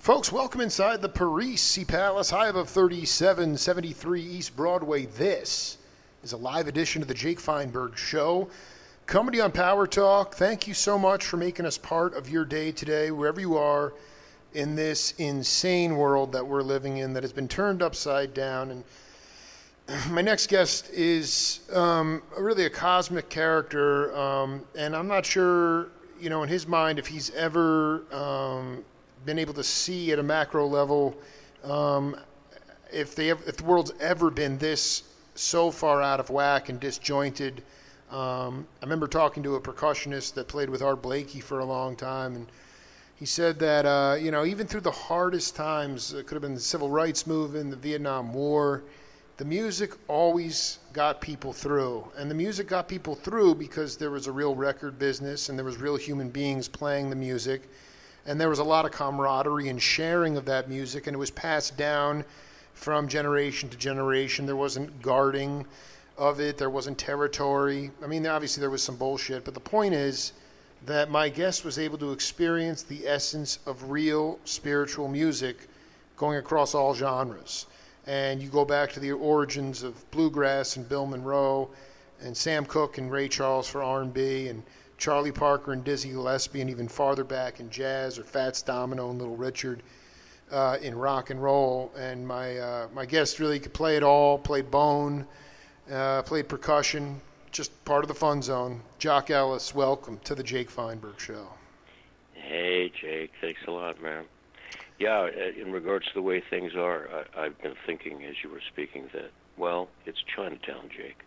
Folks, welcome inside the Parisi Palace, high above 3773 East Broadway. This is a live edition of the Jake Feinberg Show. Coming to you on Power Talk. Thank you so much for making us part of your day today, wherever you are in this insane world that we're living in that has been turned upside down. And my next guest is really a cosmic character, and I'm not sure, in his mind, if he's ever been able to see at a macro level if the world's ever been this so far out of whack and disjointed. I remember talking to a percussionist that played with Art Blakey for a long time, and he said that even through the hardest times, it could have been the civil rights movement, the Vietnam War, the music always got people through. And the music got people through because there was a real record business and there was real human beings playing the music. And there was a lot of camaraderie and sharing of that music, and it was passed down from generation to generation. There wasn't guarding of it. There wasn't territory. I mean, obviously there was some bullshit, but the point is that my guest was able to experience the essence of real spiritual music going across all genres. And you go back to the origins of bluegrass and Bill Monroe and Sam Cooke and Ray Charles for R&B and Charlie Parker and Dizzy Gillespie, and even farther back in jazz, or Fats Domino and Little Richard in rock and roll. And my guest really could play it all, played bone, played percussion, just part of the fun zone. Jock Ellis, welcome to the Jake Feinberg Show. Hey, Jake. Thanks a lot, man. Yeah, in regards to the way things are, I've been thinking as you were speaking that, well, it's Chinatown, Jake.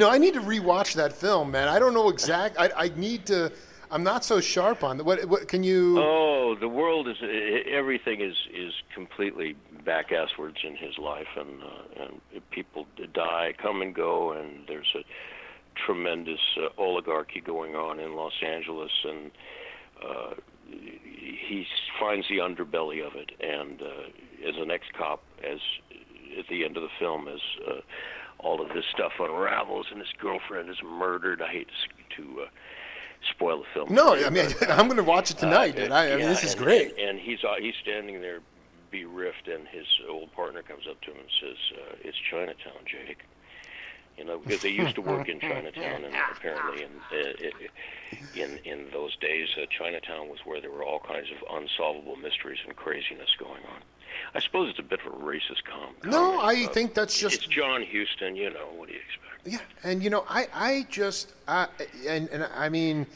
I need to rewatch that film, man. I don't know I need to. I'm not so sharp on that. What can you? Oh, the world is everything is completely back-asswards in his life, and people die, come and go, and there's a tremendous oligarchy going on in Los Angeles, and he finds the underbelly of it, and as an ex-cop, as at the end of the film, as all of this stuff unravels and his girlfriend is murdered. I hate to spoil the film. No, I mean, I'm going to watch it tonight, dude. I mean, this is great. And he's standing there bereft, and his old partner comes up to him and says, "It's Chinatown, Jake." Because they used to work in Chinatown, and apparently in those days, Chinatown was where there were all kinds of unsolvable mysteries and craziness going on. I suppose it's a bit of a racist comment. No, I think that's just... It's John Huston, what do you expect? Yeah, and I mean,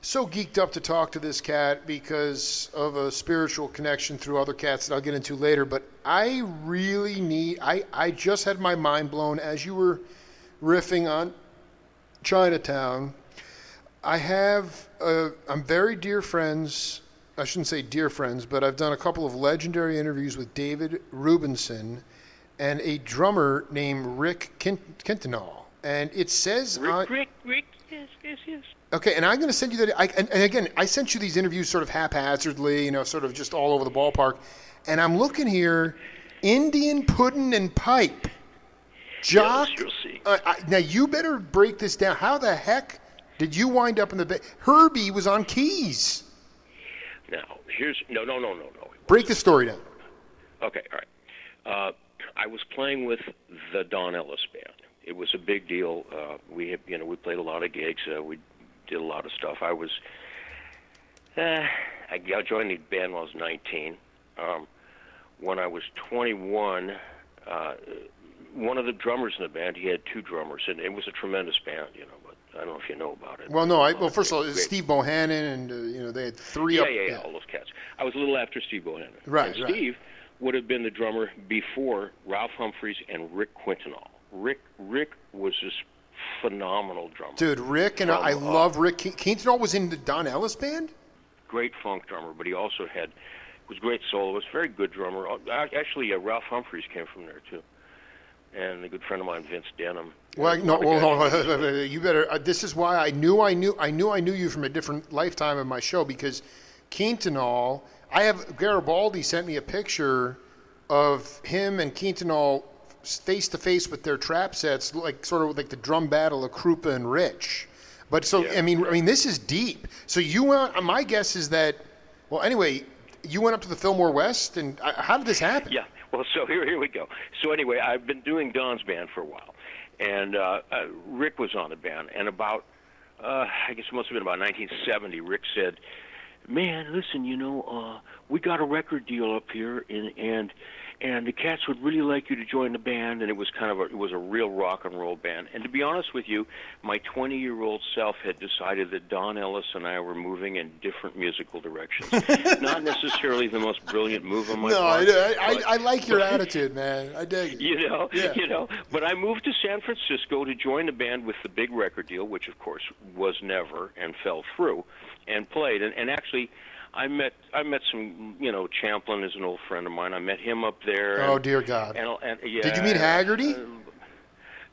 so geeked up to talk to this cat because of a spiritual connection through other cats that I'll get into later, but I really need... I just had my mind blown as you were riffing on Chinatown. I'm very dear friends... I shouldn't say dear friends, but I've done a couple of legendary interviews with David Rubinson and a drummer named Rick Quintanal. And it says... Rick, yes. Okay, and I'm going to send you that... And again, I sent you these interviews sort of haphazardly, sort of just all over the ballpark. And I'm looking here, Indian Puddin' and Pipe. Jock... Yes, you'll see. Now, you better break this down. How the heck did you wind up in the... Herbie was on keys. Now, here's... No. Break the story down. Okay, all right. I was playing with the Don Ellis Band. It was a big deal. We played a lot of gigs. We did a lot of stuff. I joined the band when I was 19. When I was 21, one of the drummers in the band, he had two drummers, and it was a tremendous band, but I don't know if you know about it. Well, no. First of all, it's Steve Bohannon, and they had three. Yeah, all those cats. I was a little after Steve Bohannon. Right. Steve would have been the drummer before Ralph Humphreys and Rick Quintanal. Rick was this phenomenal drummer. Dude, Rick, and I love Rick. Quintanal was in the Don Ellis Band? Great funk drummer, but he also was a great soloist, very good drummer. Actually, Ralph Humphreys came from there, too. And a good friend of mine, Vince Denim. Well, you better. This is why I knew you from a different lifetime of my show, because Quintanal. Garibaldi sent me a picture of him and Quintanal face to face with their trap sets, sort of like the drum battle of Krupa and Rich. But so, yeah. I mean, this is deep. So my guess is that Well, anyway, you went up to the Fillmore West, and how did this happen? Yeah. Well, so here we go. So anyway, I've been doing Don's band for a while, and Rick was on the band, and about I guess it must have been about 1970. Rick said, "Man, listen, we got a record deal up here, and the cats would really like you to join the band." And it was it was a real rock and roll band. And to be honest with you, my 20-year-old self had decided that Don Ellis and I were moving in different musical directions. Not necessarily the most brilliant move on my part. I like your attitude, man. I dig it. But I moved to San Francisco to join the band with the big record deal, which of course was never and fell through, and played. And actually, I met some, Champlin is an old friend of mine. I met him up there. Oh, dear God. And yeah, did you meet Haggerty?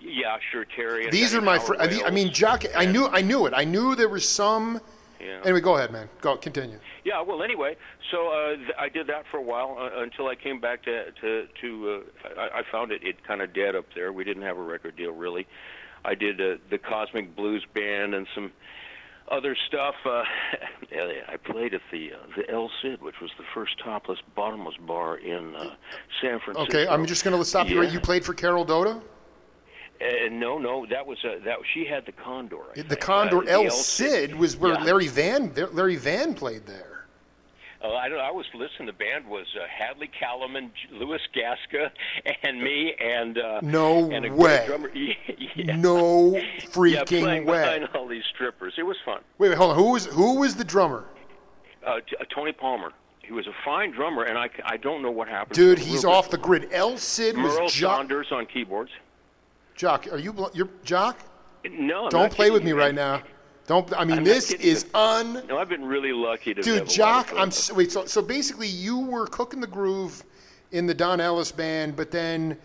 Yeah, sure, Terry. These are my friends. I mean, Jock. I knew it. I knew there was some. Yeah. Anyway, go ahead, man. Continue. Yeah. Well, anyway, so I did that for a while until I came back to I found it kind of dead up there. We didn't have a record deal really. I did the Cosmic Blues Band and some other stuff. I played at the El Cid, which was the first topless, bottomless bar in San Francisco. Okay, I'm just going to stop you right. You played for Carol Doda? No, that she had the Condor. The Condor. El Cid was where Larry Van played there. I was listening. The band was Hadley Callum, Louis Gasca, and me, and no and a way. Drummer. Yeah. No freaking playing way. Behind all these strippers, it was fun. Wait, hold on. Who was the drummer? Tony Palmer. He was a fine drummer, and I don't know what happened. Dude, he's off the grid. El Cid was Merle Jock. Saunders on keyboards. Jock, you're Jock? No, don't play with me right now. Don't. I mean, this is No, I've been really lucky to. Dude, Jock, so basically you were cooking the groove in the Don Ellis Band, but then,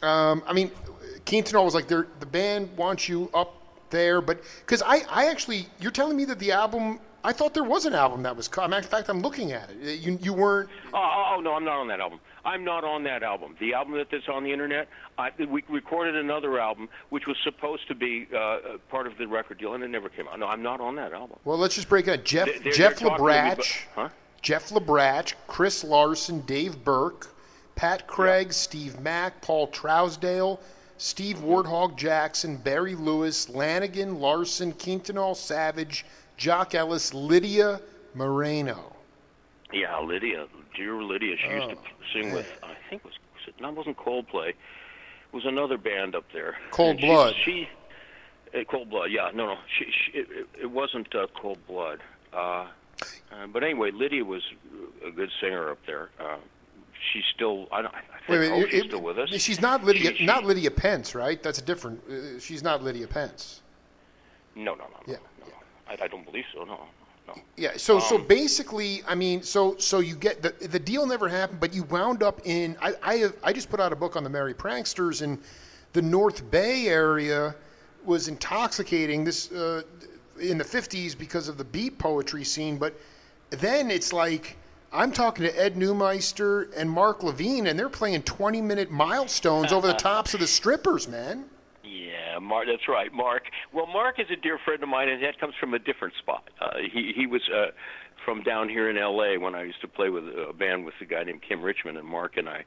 I mean, Quintanilla was like, the band wants you up there, but because I actually, you're telling me that the album. I thought there was an album that was cut. In fact, I'm looking at it. You weren't. Oh no, I'm not on that album. I'm not on that album. The album that's on the internet, we recorded another album which was supposed to be part of the record deal, and it never came out. No, I'm not on that album. Well, let's just break it down. Jeff LeBratch, Chris Larson, Dave Burke, Pat Craig, Steve Mack, Paul Trousdale, Steve Warthog Jackson, Barry Lewis, Lanigan, Larson, Quintanilla, Savage, Jock Ellis, Lydia Moreno. Yeah, Lydia, dear Lydia. She used to sing with, I think it wasn't Coldplay. It was another band up there. Cold Blood. Cold Blood. Yeah, no. It wasn't Cold Blood. But anyway, Lydia was a good singer up there. She's still. I think she's still with us. She's not Lydia. Not Lydia Pence, right? That's a different. She's not Lydia Pence. No. Yeah. I don't believe so. No. Yeah. So basically, I mean, so you get the deal never happened, but you wound up in. I just put out a book on the Merry Pranksters, and the North Bay area was intoxicating this in the 50s because of the beat poetry scene, but then it's like. I'm talking to Ed Neumeister and Mark Levine, and they're playing 20-minute milestones over the tops of the strippers, man. Yeah, Mark. That's right, Mark. Well, Mark is a dear friend of mine, and that comes from a different spot. He was from down here in L.A. when I used to play with a band with a guy named Kim Richmond, and Mark and I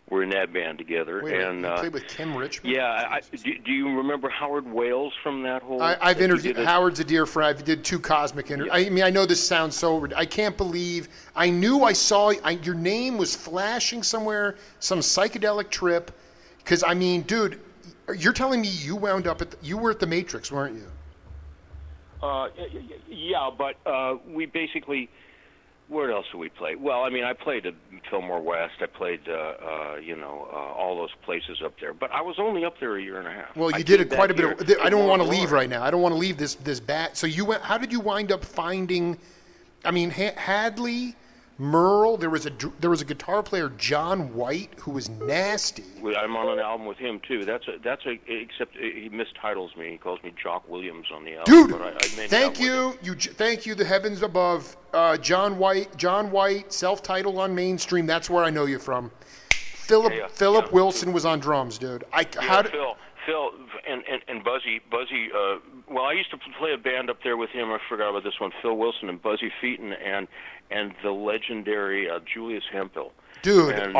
were in that band together. Wait, you played with Kim Richmond? Yeah. Do you remember Howard Wales from that whole? I've interviewed. Howard's a dear friend. I did 2 Cosmic interviews. I mean, I know this sounds so. I can't believe. I knew I saw your name was flashing somewhere, some psychedelic trip. Because I mean, dude, you're telling me you wound up you were at the Matrix, weren't you? Yeah, but we basically. Where else did we play? Well, I mean, I played at Fillmore West. I played, all those places up there. But I was only up there a year and a half. Well, you did quite a bit. I don't want to leave right now. I don't want to leave this bat. So you went. How did you wind up finding? I mean, Hadley, Merle. There was a guitar player, John White, who was nasty. I'm on an album with him too. Except he mistitles me. He calls me Jock Williams on the album. Dude, but thank you. Thank you. The heavens above. John White, self-titled on Mainstream. That's where I know you from. Philip Wilson was on drums, dude. Phil and Buzzy. Well, I used to play a band up there with him. I forgot about this one. Phil Wilson and Buzzy Featon, and the legendary Julius Hemphill. Dude, And,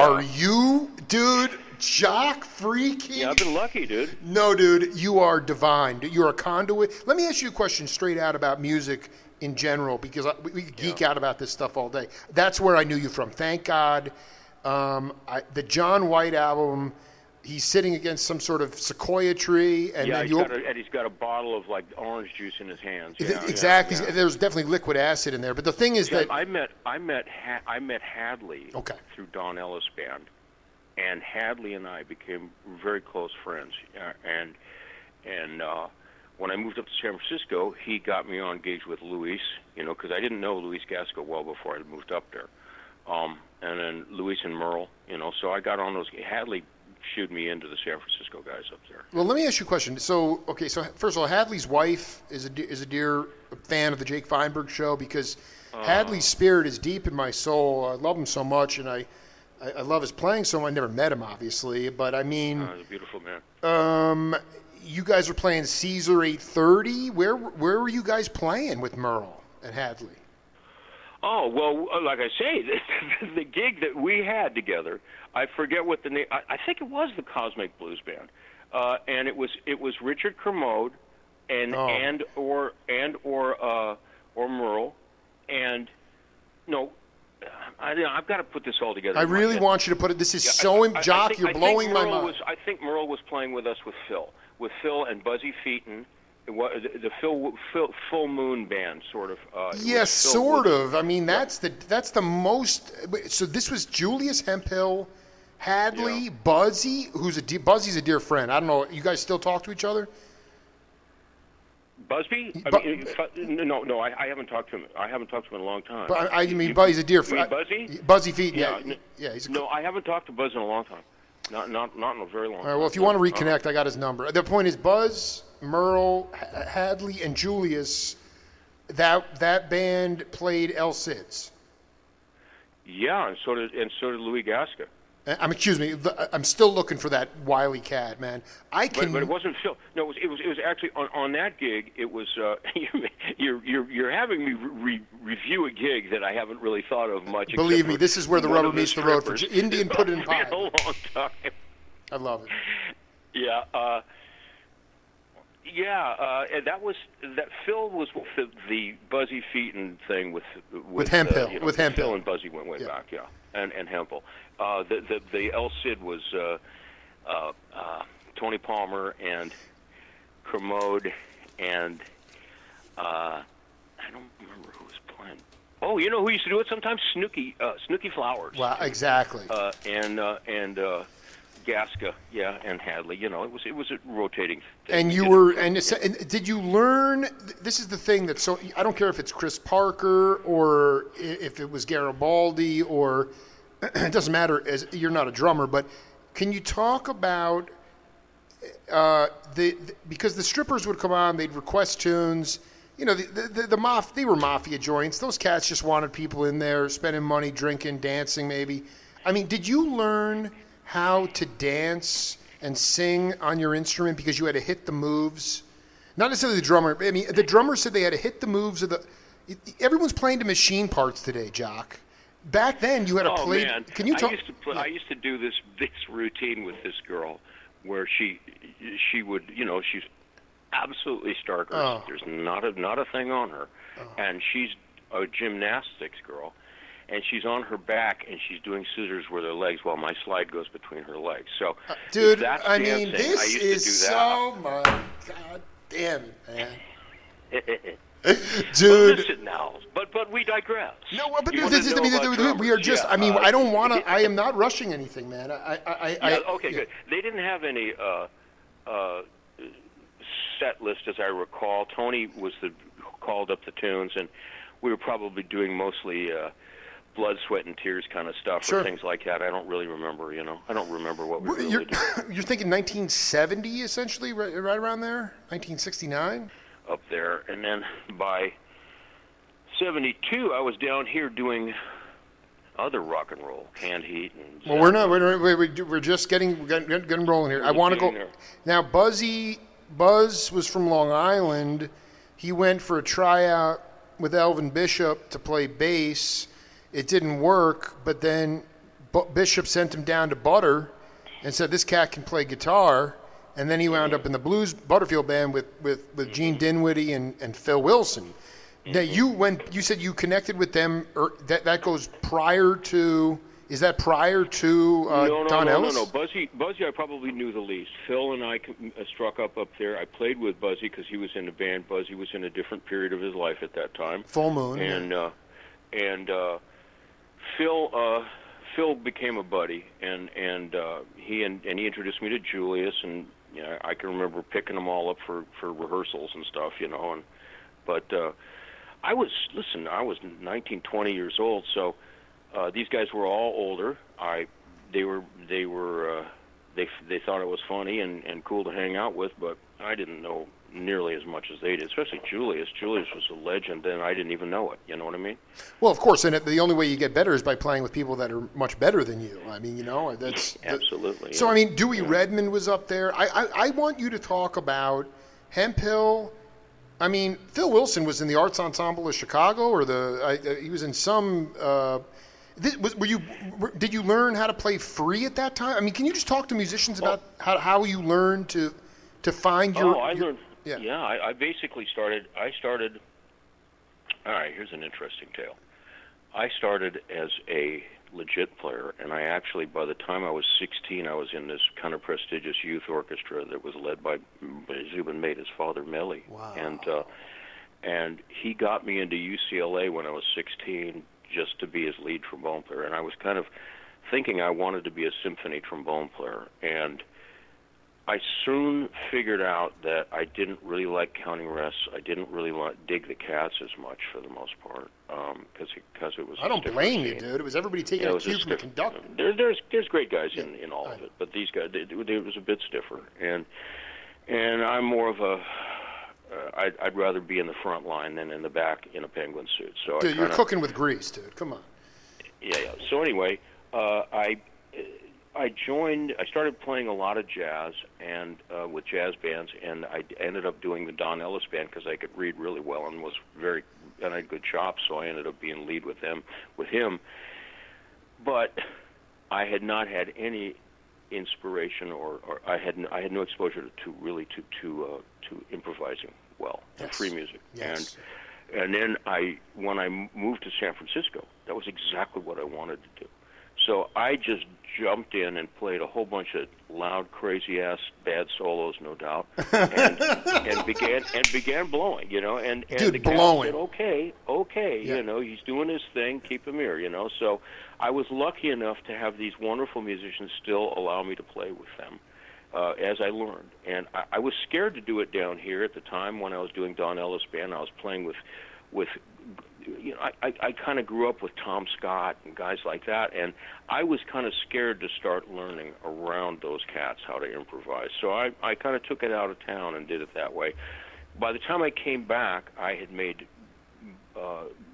Jock freaking? Yeah, I've been lucky, dude. No, dude, you are divine. You're a conduit. Let me ask you a question straight out about music in general, because we could geek out about this stuff all day. That's where I knew you from. Thank God. The John White album, he's sitting against some sort of sequoia tree, and then he's got a bottle of like orange juice in his hands. Exactly. Yeah. There's definitely liquid acid in there. But the thing is that I met Hadley through Don Ellis Band, and Hadley and I became very close friends. And when I moved up to San Francisco, he got me on gigs with Luis, because I didn't know Luis Gasco well before I moved up there. And then Luis and Merle, so I got on those. Hadley shooed me into the San Francisco guys up there. Well, let me ask you a question. So first of all, Hadley's wife is a dear fan of the Jake Feinberg show, because Hadley's spirit is deep in my soul. I love him so much, and I love his playing so much. I never met him, obviously, but I mean, he's a beautiful man. You guys were playing Caesar 830. Where were you guys playing with Merle and Hadley? Oh, well, like I say, the gig that we had together, I forget what the name. I think it was the Cosmic Blues Band, and it was Richard Kermode and or Merle, and no, I've got to put this all together. I really want you to put it. This is Jock. You're blowing my mind. I think Merle was playing with us with Phil and Buzzy Featon. The Full Moon Band, sort of. Yes, sort of. I mean, that's the most. So this was Julius Hemphill, Hadley, Buzzy, Buzzy's a dear friend. I don't know. You guys still talk to each other? Busby? No, I haven't talked to him. I haven't talked to him in a long time. But I mean, Buzzy's a dear friend. Buzzy? Buzzy Feet. Yeah. I haven't talked to Buzz in a long time. Not in a very long time. All right. Well, if you want to reconnect, I got his number. The point is, Buzz, Merle, Hadley, and Julius, that band played El Cid's. Yeah, and so did Louis Gasca. Excuse me. I'm still looking for that wily cat, man. But it wasn't Phil. No, it was actually on that gig. It was you're having me review a gig that I haven't really thought of much. Believe me, this is where the rubber meets the road. For Indian put it in pie. A long time. I love it. Yeah. That Phil was the Buzzy Featon thing with Hemphill. With Hemphill. Phil and Buzzy went way back, and Hemphill. The El Cid was Tony Palmer and Kermode and I don't remember who was playing. Oh, you know who used to do it sometimes? Snooky Flowers. Wow, exactly. And Gasca, and Hadley. It was a rotating thing. And you were, and did you learn? This is the thing that I don't care if it's Chris Parker or if it was Garibaldi or it doesn't matter. As you're not a drummer, but can you talk about because the strippers would come on, they'd request tunes. They were mafia joints. Those cats just wanted people in there spending money, drinking, dancing, maybe. I mean, did you learn how to dance and sing on your instrument because you had to hit the moves? Not necessarily the drummer. I mean, the drummer said they had to hit the moves of the. Everyone's playing to machine parts today, Jock. Back then, you had to play. Man. Can you talk? I used to do this routine with this girl, where she would, she's absolutely starker. Oh. There's not a thing on her, and she's a gymnastics girl. And she's on her back, and she's doing scissors with her legs while my slide goes between her legs. So, dude, that's I mean, dancing. this is so much. God damn it, man. Dude, listen now, but we digress. No, but we are just. I mean, I don't want to. I am not rushing anything, man. Okay, good. They didn't have any set list, as I recall. Tony was who called up the tunes, and we were probably doing mostly blood, sweat, and tears kind of stuff, or things like that. I don't really remember. I don't remember what we were really doing. You're thinking 1970, essentially, right around there, 1969. Up there, and then by 72, I was down here doing other rock and roll, Canned Heat. And well, we're not. We're just getting rolling here. I want to go there. Now. Buzz was from Long Island. He went for a tryout with Elvin Bishop to play bass. it didn't work, but then Bishop sent him down to Butter and said, this cat can play guitar. And then he wound up in the Blues Butterfield Band with Gene Dinwiddie and Phil Wilson. Now, you said you connected with them, or that goes prior to, is that prior to Don Ellis? No. Buzzy, I probably knew the least. Phil and I struck up there. I played with Buzzy because he was in a band. Buzzy was in a different period of his life at that time. Full Moon. And Phil became a buddy, and he introduced me to Julius, and I can remember picking them all up for rehearsals and stuff, but I was 19, 20 years old, so these guys were all older. They thought it was funny and cool to hang out with, but I didn't know nearly as much as they did, especially Julius. Julius was a legend, and I didn't even know it. You know what I mean? Well, of course, and the only way you get better is by playing with people that are much better than you. I mean, that's absolutely. So, I mean, Dewey Redmond was up there. I want you to talk about Hemphill. I mean, Phil Wilson was in the Arts Ensemble of Chicago, or he was in some. Did you learn how to play free at that time? I mean, can you just talk to musicians about how you learned to find your? I learned. Yeah, I basically started. All right, here's an interesting tale. I started as a legit player, and I actually, by the time I was 16, I was in this kind of prestigious youth orchestra that was led by Zubin Mate, his father, Melly. Wow. And he got me into UCLA when I was 16 just to be his lead trombone player, and I was kind of thinking I wanted to be a symphony trombone player, and I soon figured out that I didn't really like counting rests. I didn't really dig the cats as much for the most part, because it was. I don't blame you, dude. It was everybody taking a cue from the conductor. There's great guys in all of it, but these guys it was a bit stiffer, and I'm more of a. I'd rather be in the front line than in the back in a penguin suit. So dude, you're cooking with grease, dude. Come on. Yeah. So anyway, I started playing a lot of jazz and with jazz bands, and I ended up doing the Don Ellis Band because I could read really well and I had good chops, so I ended up being lead with him. But I had not had any inspiration, or I had no exposure to improvising well, to free music. Yes. And then when I moved to San Francisco, that was exactly what I wanted to do. So I just jumped in and played a whole bunch of loud, crazy-ass, bad solos, no doubt, and began blowing, and dude, the blowing. Cat said, okay, yeah. He's doing his thing, keep him here, So I was lucky enough to have these wonderful musicians still allow me to play with them as I learned, and I was scared to do it down here at the time when I was doing Don Ellis Band. I was playing with I kind of grew up with Tom Scott and guys like that, and I was kind of scared to start learning around those cats how to improvise. So I kind of took it out of town and did it that way. By the time I came back, I had made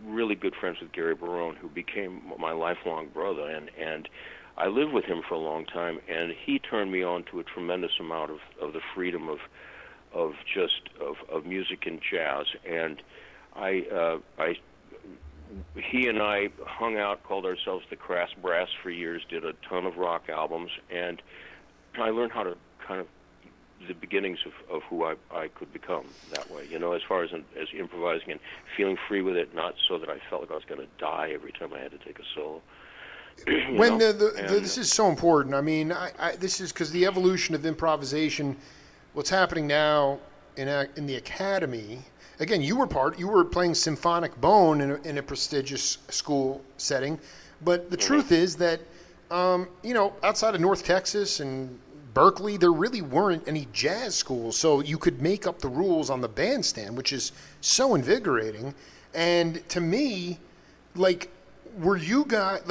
really good friends with Gary Barone, who became my lifelong brother, and I lived with him for a long time, and he turned me on to a tremendous amount of the freedom of music and jazz, and he and I hung out, called ourselves the Crass Brass for years, did a ton of rock albums, and I learned how to kind of the beginnings of who I could become that way, as far as improvising and feeling free with it, not so that I felt like I was going to die every time I had to take a solo. This is so important. I mean, this is because the evolution of improvisation, what's happening now in the academy. Again, you were playing symphonic bone in a prestigious school setting, but the truth is that outside of North Texas and Berkeley, there really weren't any jazz schools, so you could make up the rules on the bandstand, which is so invigorating. And to me, were you guys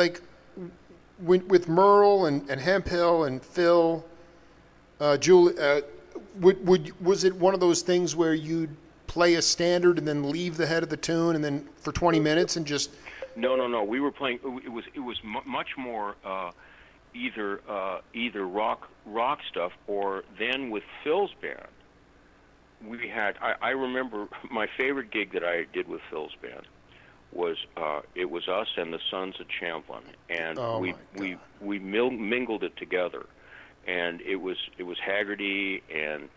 with Merle and Hemphill and Phil, Julie? Was it one of those things where you'd play a standard and then leave the head of the tune and then for 20 minutes and just? No. We were playing. It was much more either rock stuff, or then with Phil's band, we had. I remember my favorite gig that I did with Phil's band it was us and the Sons of Champlin, and Oh, we my God. we mingled it together, and it was Haggerty and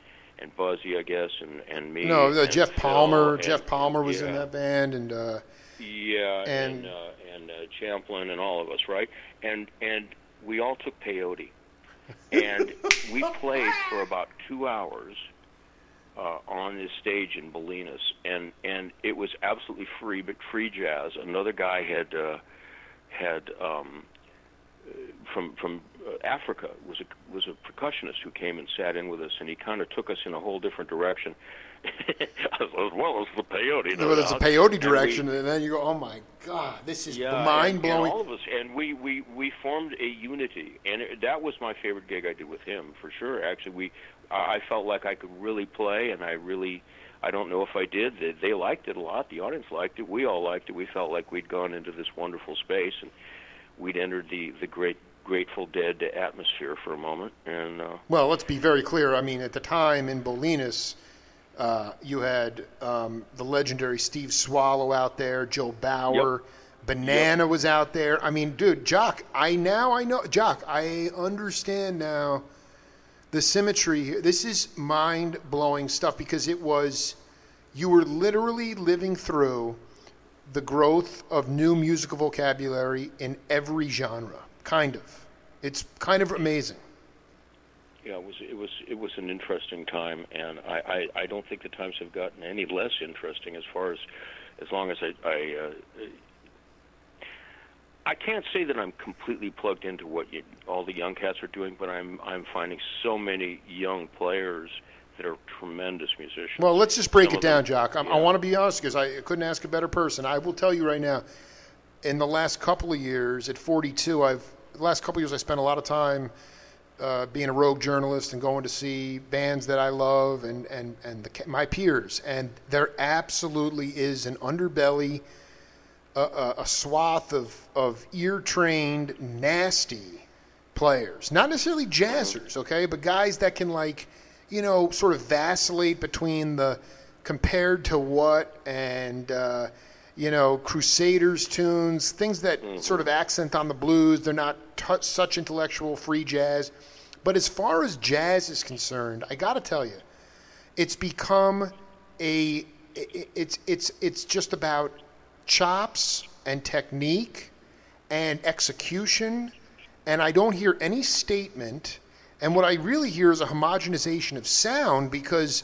Buzzy, I guess, and me. No, and Jeff Phil, Palmer. and, Jeff Palmer was yeah, in that band, and and Champlin and all of us, right? And we all took peyote, and we played for about 2 hours on this stage in Bolinas, and it was absolutely free jazz. Another guy had from Africa was a percussionist who came and sat in with us, and he kind of took us in a whole different direction. As well as the peyote. well, there's a peyote direction, and then you go, oh my God, this is mind blowing. And all of us, and we formed a unity, and that was my favorite gig I did with him for sure. Actually, I felt like I could really play, and I don't know if I did. They liked it a lot. The audience liked it. We all liked it. We felt like we'd gone into this wonderful space, and we'd entered the great Grateful Dead atmosphere for a moment. And well, let's be very clear. I mean, at the time in Bolinas, you had the legendary Steve Swallow out there, Joe Bauer, Yep. Banana was out there. I mean, dude, Jock, I know, Jock, I understand now the symmetry here. This is mind-blowing stuff because you were literally living through the growth of new musical vocabulary in every genre, kind of. It's kind of amazing. Yeah, it was an interesting time, and I don't think the times have gotten any less interesting as long as I can't say that I'm completely plugged into what all the young cats are doing, but I'm finding so many young players that are tremendous musicians. Well, let's just break it down, Jock. I want to be honest because I couldn't ask a better person. I will tell you right now, in the last couple of years, at 42, I spent a lot of time being a rogue journalist and going to see bands that I love and my peers. And there absolutely is an underbelly, a swath of ear-trained, nasty players. Not necessarily jazzers, okay, but guys that can, like, you know, sort of vacillate between the compared to what and, Crusaders tunes, things that sort of accent on the blues. They're not such intellectual free jazz. But as far as jazz is concerned, I got to tell you, it's become it's just about chops and technique and execution, and I don't hear any statement. And what I really hear is a homogenization of sound because,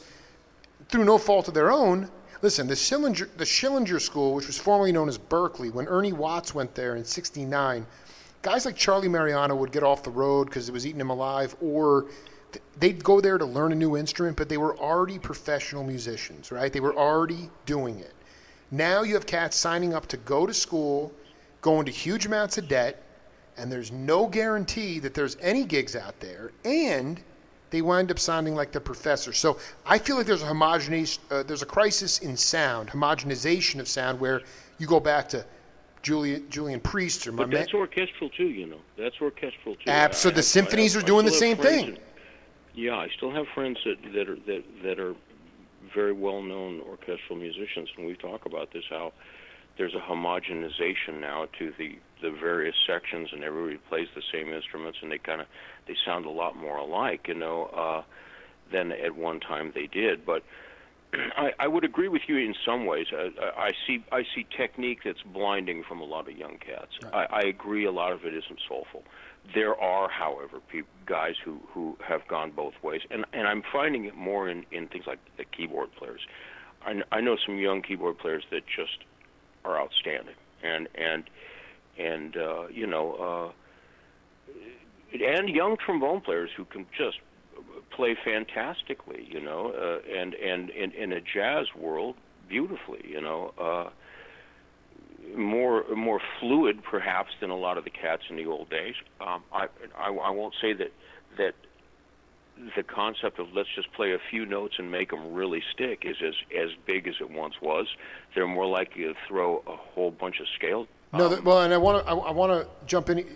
through no fault of their own, listen, the Schillinger School, which was formerly known as Berkeley, when Ernie Watts went there in '69, guys like Charlie Mariano would get off the road because it was eating them alive, or they'd go there to learn a new instrument, but they were already professional musicians, right? They were already doing it. Now you have cats signing up to go to school, going to huge amounts of debt, and there's no guarantee that there's any gigs out there, and they wind up sounding like the professor. So I feel like there's there's a crisis in sound, homogenization of sound, where you go back to Julian Priest or but that's orchestral too, you know. That's orchestral too. So the symphonies are doing the same thing. Yeah, I still have friends that are very well-known orchestral musicians, and we talk about this, how there's a homogenization now to the various sections, and everybody plays the same instruments, and they sound a lot more alike, you know, than at one time they did. But I would agree with you in some ways. I see technique that's blinding from a lot of young cats. Right. I agree a lot of it isn't soulful. There are, however, guys who have gone both ways, and I'm finding it more in things like the keyboard players. I know some young keyboard players that just are outstanding, and young trombone players who can just play fantastically, you know, and in a jazz world, beautifully, you know, more fluid perhaps than a lot of the cats in the old days. I won't say that the concept of let's just play a few notes and make them really stick is as big as it once was. They're more likely to throw a whole bunch of scale. Well, and I want to jump in.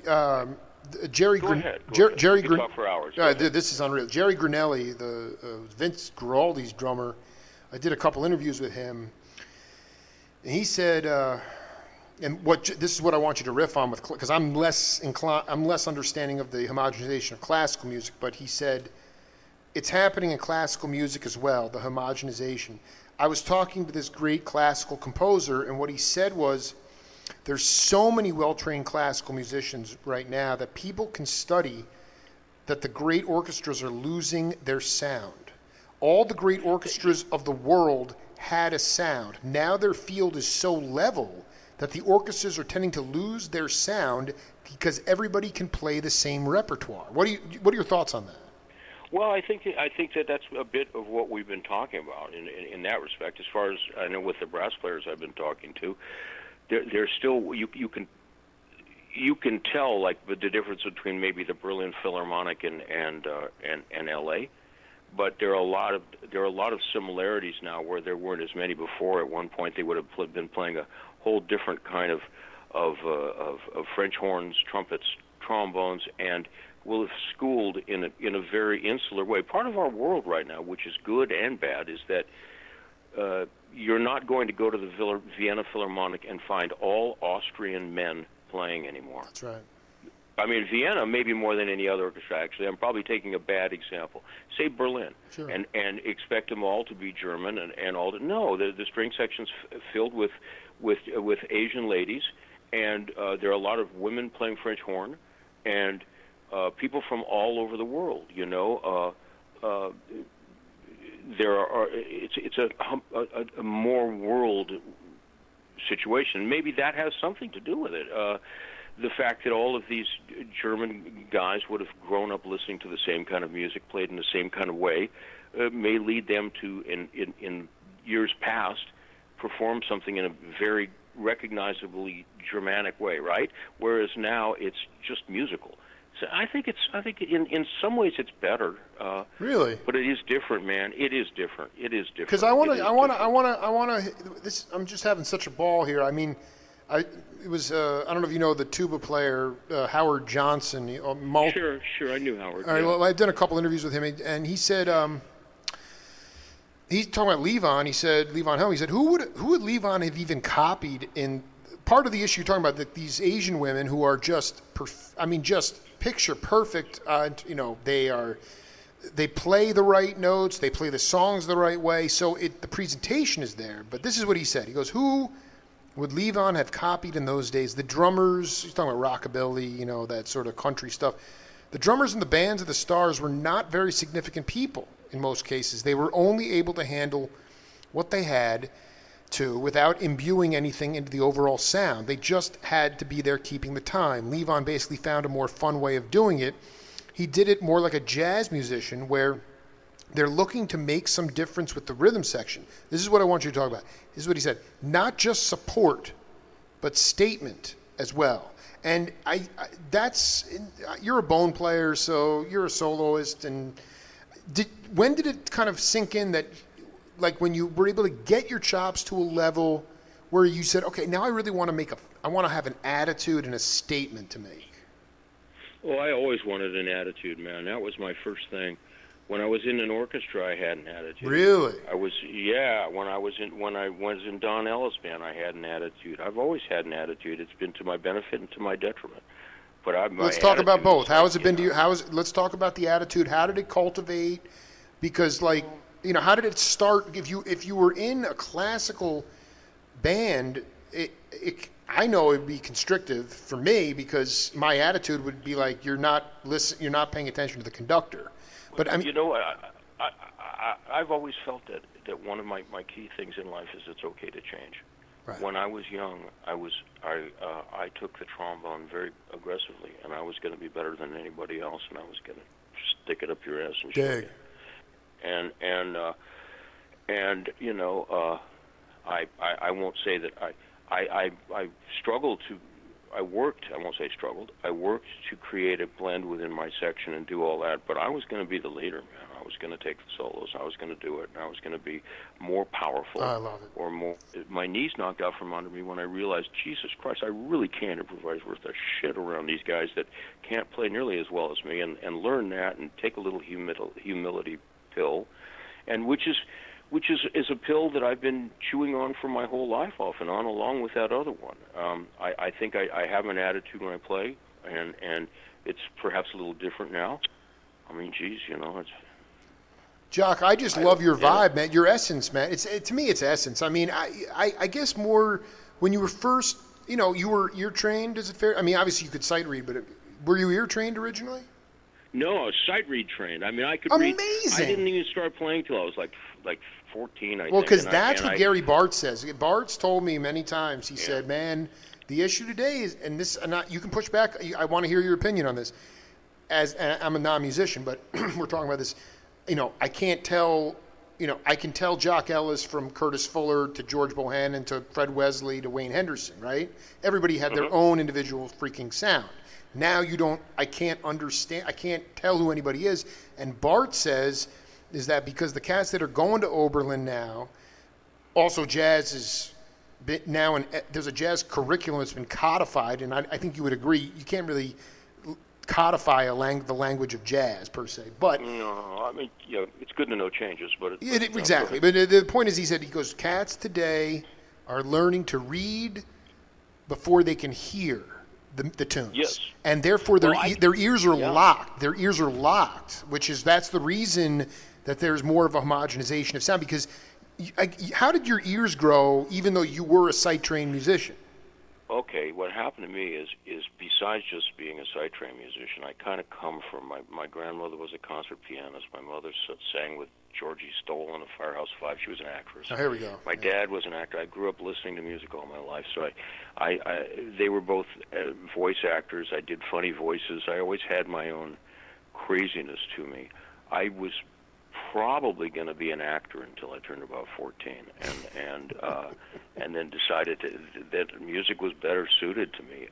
Jerry Grinelli. Talk for hours. This is unreal. Jerry Grinelli, the Vince Guaraldi's drummer. I did a couple interviews with him, and he said and this is what I want you to riff on with, because I'm less understanding of the homogenization of classical music, but he said it's happening in classical music as well, the homogenization. I was talking to this great classical composer, and what he said was, there's so many well-trained classical musicians right now that people can study that the great orchestras are losing their sound. All the great orchestras of the world had a sound. Now their field is so level that the orchestras are tending to lose their sound because everybody can play the same repertoire. What are your thoughts on that? Well, I think that that's a bit of what we've been talking about in that respect. As far as I know, with the brass players I've been talking to, they're still you can tell like the difference between maybe the Berlin Philharmonic and L.A. But there are a lot of similarities now where there weren't as many before. At one point, they would have been playing a whole different kind of French horns, trumpets, trombones, and will have schooled in a very insular way. Part of our world right now, which is good and bad, is that you're not going to go to the Vienna Philharmonic and find all Austrian men playing anymore. That's right. I mean, Vienna, maybe more than any other orchestra, actually. I'm probably taking a bad example. Say Berlin, sure. and expect them all to be German and all. No, the string section's filled with Asian ladies, and there are a lot of women playing French horn, and people from all over the world. You know, there are. It's a more world situation. Maybe that has something to do with it. The fact that all of these German guys would have grown up listening to the same kind of music, played in the same kind of way, may lead them to, in years past, perform something in a very recognizably Germanic way, right? Whereas now it's just musical. So I think in some ways it's better. Really? But it is different, man. It is different. Because I want to. This, I'm just having such a ball here. I mean, I don't know if you know the tuba player Howard Johnson. Sure, I knew Howard. All right, well, I've done a couple interviews with him, and he said he's talking about Levine. He said Levine Helm. He said who would Levine have even copied? In part of the issue you're talking about, that these Asian women who are just just picture perfect. They play the right notes, they play the songs the right way, so the presentation is there. But this is what he said. He goes, who would Levine have copied in those days? The drummers, he's talking about rockabilly, that sort of country stuff. The drummers and the bands of the stars were not very significant people in most cases. They were only able to handle what they had to without imbuing anything into the overall sound. They just had to be there keeping the time. Levine basically found a more fun way of doing it. He did it more like a jazz musician where they're looking to make some difference with the rhythm section. This is what I want you to talk about. This is what he said. Not just support, but statement as well. And you're a bone player, so you're a soloist. And when did it kind of sink in that, like when you were able to get your chops to a level where you said, okay, now I really want to I want to have an attitude and a statement to make? Well, I always wanted an attitude, man. That was my first thing. When I was in an orchestra, I had an attitude. Really? When I was in Don Ellis Band, I had an attitude. I've always had an attitude. It's been to my benefit and to my detriment. But let's talk about both. How has it been to you? Let's talk about the attitude. How did it cultivate? Because, how did it start? If you were in a classical band, I know it would be constrictive for me because my attitude would be like you're not paying attention to the conductor. But I've always felt that one of my key things in life is it's okay to change. Right. When I was young, I took the trombone very aggressively, and I was going to be better than anybody else, and I was going to stick it up your ass and show you. I won't say that I struggled to. I won't say struggled. I worked to create a blend within my section and do all that, but I was going to be the leader, man. I was going to take the solos. I was going to do it, and I was going to be more powerful. I love it. Or more. My knees knocked out from under me when I realized, Jesus Christ, I really can't improvise worth a shit around these guys that can't play nearly as well as me, and learn that and take a little humility pill, and which is which is a pill that I've been chewing on for my whole life, off and on, along with that other one. I think I have an attitude when I play, and it's perhaps a little different now. I mean, geez, it's... Jock, I just love your vibe, man. Your essence, man. To me, it's essence. I mean, I guess more when you were first, you were ear trained. Is it fair? I mean, obviously you could sight read, but were you ear trained originally? No, I was sight read trained. I mean, I could read. Amazing. I didn't even start playing till I was like 14, I think. Well, because that's what Gary Bartz says. Bartz told me many times. He said, "Man, the issue today is, and this, you can push back. I want to hear your opinion on this. As I'm a non-musician, but we're talking about this. I can't tell. I can tell Jock Ellis from Curtis Fuller to George Bohannon to Fred Wesley to Wayne Henderson. Right? Everybody had their own individual freaking sound." Now you don't. I can't understand. I can't tell who anybody is. And Bart says is that because the cats that are going to Oberlin now, also jazz is now, and there's a jazz curriculum that's been codified, and I think you would agree. You can't really codify the language of jazz per se, but no, I mean, it's good to know changes, but exactly. But the point is, he goes, cats today are learning to read before they can hear the tunes. Yes. And therefore their ears are locked. Their ears are locked, that's the reason that there's more of a homogenization of sound, because how did your ears grow even though you were a sight-trained musician? Okay, what happened to me is besides just being a sight-trained musician, I kind of come from, my grandmother was a concert pianist. My mother sang with Georgie Stoll in the Firehouse Five. She was an actress. Oh, here we go. My dad was an actor. I grew up listening to music all my life, so they were both voice actors. I did funny voices. I always had my own craziness to me. I was probably going to be an actor until I turned about 14, and then decided that music was better suited to me.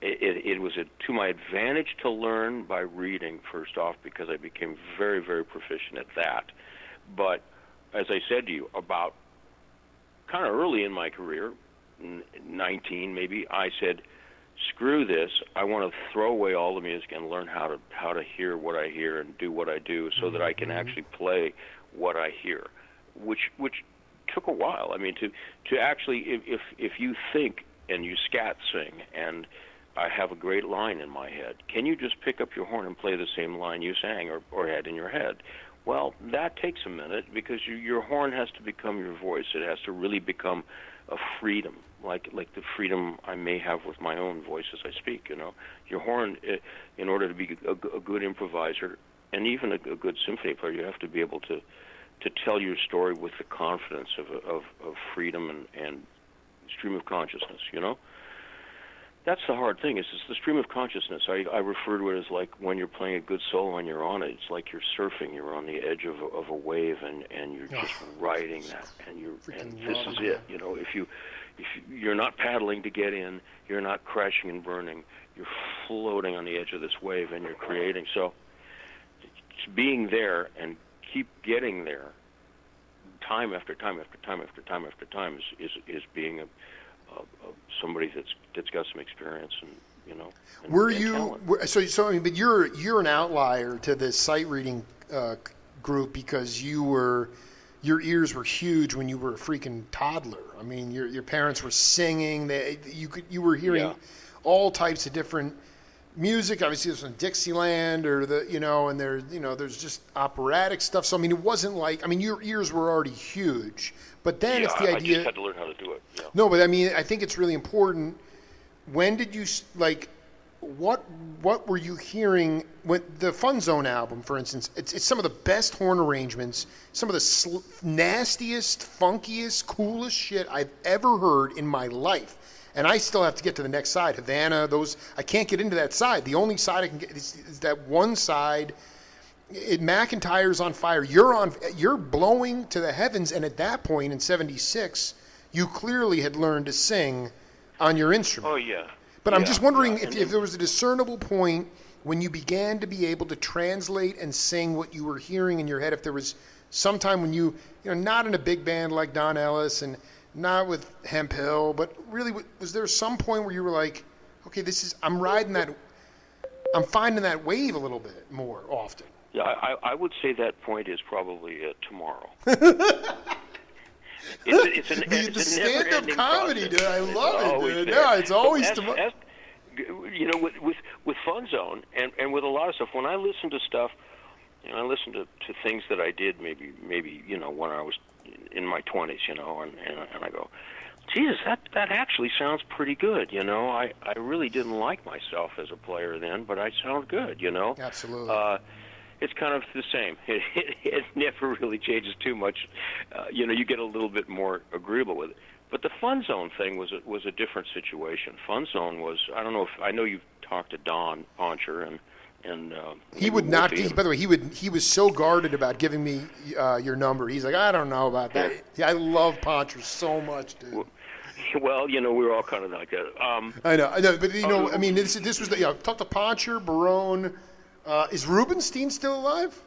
It was to my advantage to learn by reading first off, because I became very, very proficient at that. But as I said to you, about kind of early in my career, 19 maybe, I said, screw this, I want to throw away all the music and learn how to hear what I hear and do what I do, so that I can actually play what I hear, which took a while. I mean, to actually, if you think and you scat sing, and I have a great line in my head, can you just pick up your horn and play the same line you sang or had in your head? Well, that takes a minute, because your horn has to become your voice. It has to really become a freedom, like the freedom I may have with my own voice as I speak. Your horn, in order to be a good improviser and even a good symphony player, you have to be able to tell your story with the confidence of freedom and stream of consciousness. That's the hard thing. It's the stream of consciousness. I refer to it as like when you're playing a good solo and you're on it. It's like you're surfing. You're on the edge of a wave, and you're just riding that. And this is it. If you're not paddling to get in, you're not crashing and burning. You're floating on the edge of this wave, and you're creating. So being there and keep getting there, time after time after time after time after time, is being somebody that's got some experience and talent. So I mean, but you're an outlier to this sight reading group, because your ears were huge when you were a freaking toddler. I mean, your parents were singing. You were hearing all types of different music. Obviously, there's some Dixieland or and there's just operatic stuff. So I mean, it wasn't like, your ears were already huge. But then it's the idea. I just had to learn how to do it. Yeah. No, but I mean, I think it's really important. When did you what were you hearing when the Fun Zone album, for instance? It's some of the best horn arrangements, some of the nastiest, funkiest, coolest shit I've ever heard in my life. And I still have to get to the next side. Havana, I can't get into that side. The only side I can get is that one side. McIntyre's on fire. You're blowing to the heavens, and at that point in '76, you clearly had learned to sing on your instrument. Oh yeah. But I'm just wondering if there was a discernible point when you began to be able to translate and sing what you were hearing in your head. If there was some time when you not in a big band like Don Ellis and not with Hemp Hill, but really, was there some point where you were like, okay, I'm finding that wave a little bit more often? Yeah, I would say that point is probably tomorrow. It's The stand-up comedy, process. dude. I love it, dude. There. No, it's always tomorrow. You know, with Fun Zone and with a lot of stuff. When I listen to stuff, you know, I listen to things that I did maybe you know when I was in my 20s, you know, and I go, Jesus, that actually sounds pretty good, you know. I really didn't like myself as a player then, but I sound good, you know. Absolutely. It's kind of the same. It never really changes too much. You know, you get a little bit more agreeable with it. But the Fun Zone thing was a different situation. Fun Zone was, I don't know if, I know you've talked to Don Poncher and he would not. By the way, he was so guarded about giving me your number. He's like, I don't know about that. Yeah, I love Poncher so much, dude. Well, you know, we were all kind of like that. I know, but you know, I mean, this was the, you know, talk to Poncher, Barone. Is Rubenstein still alive?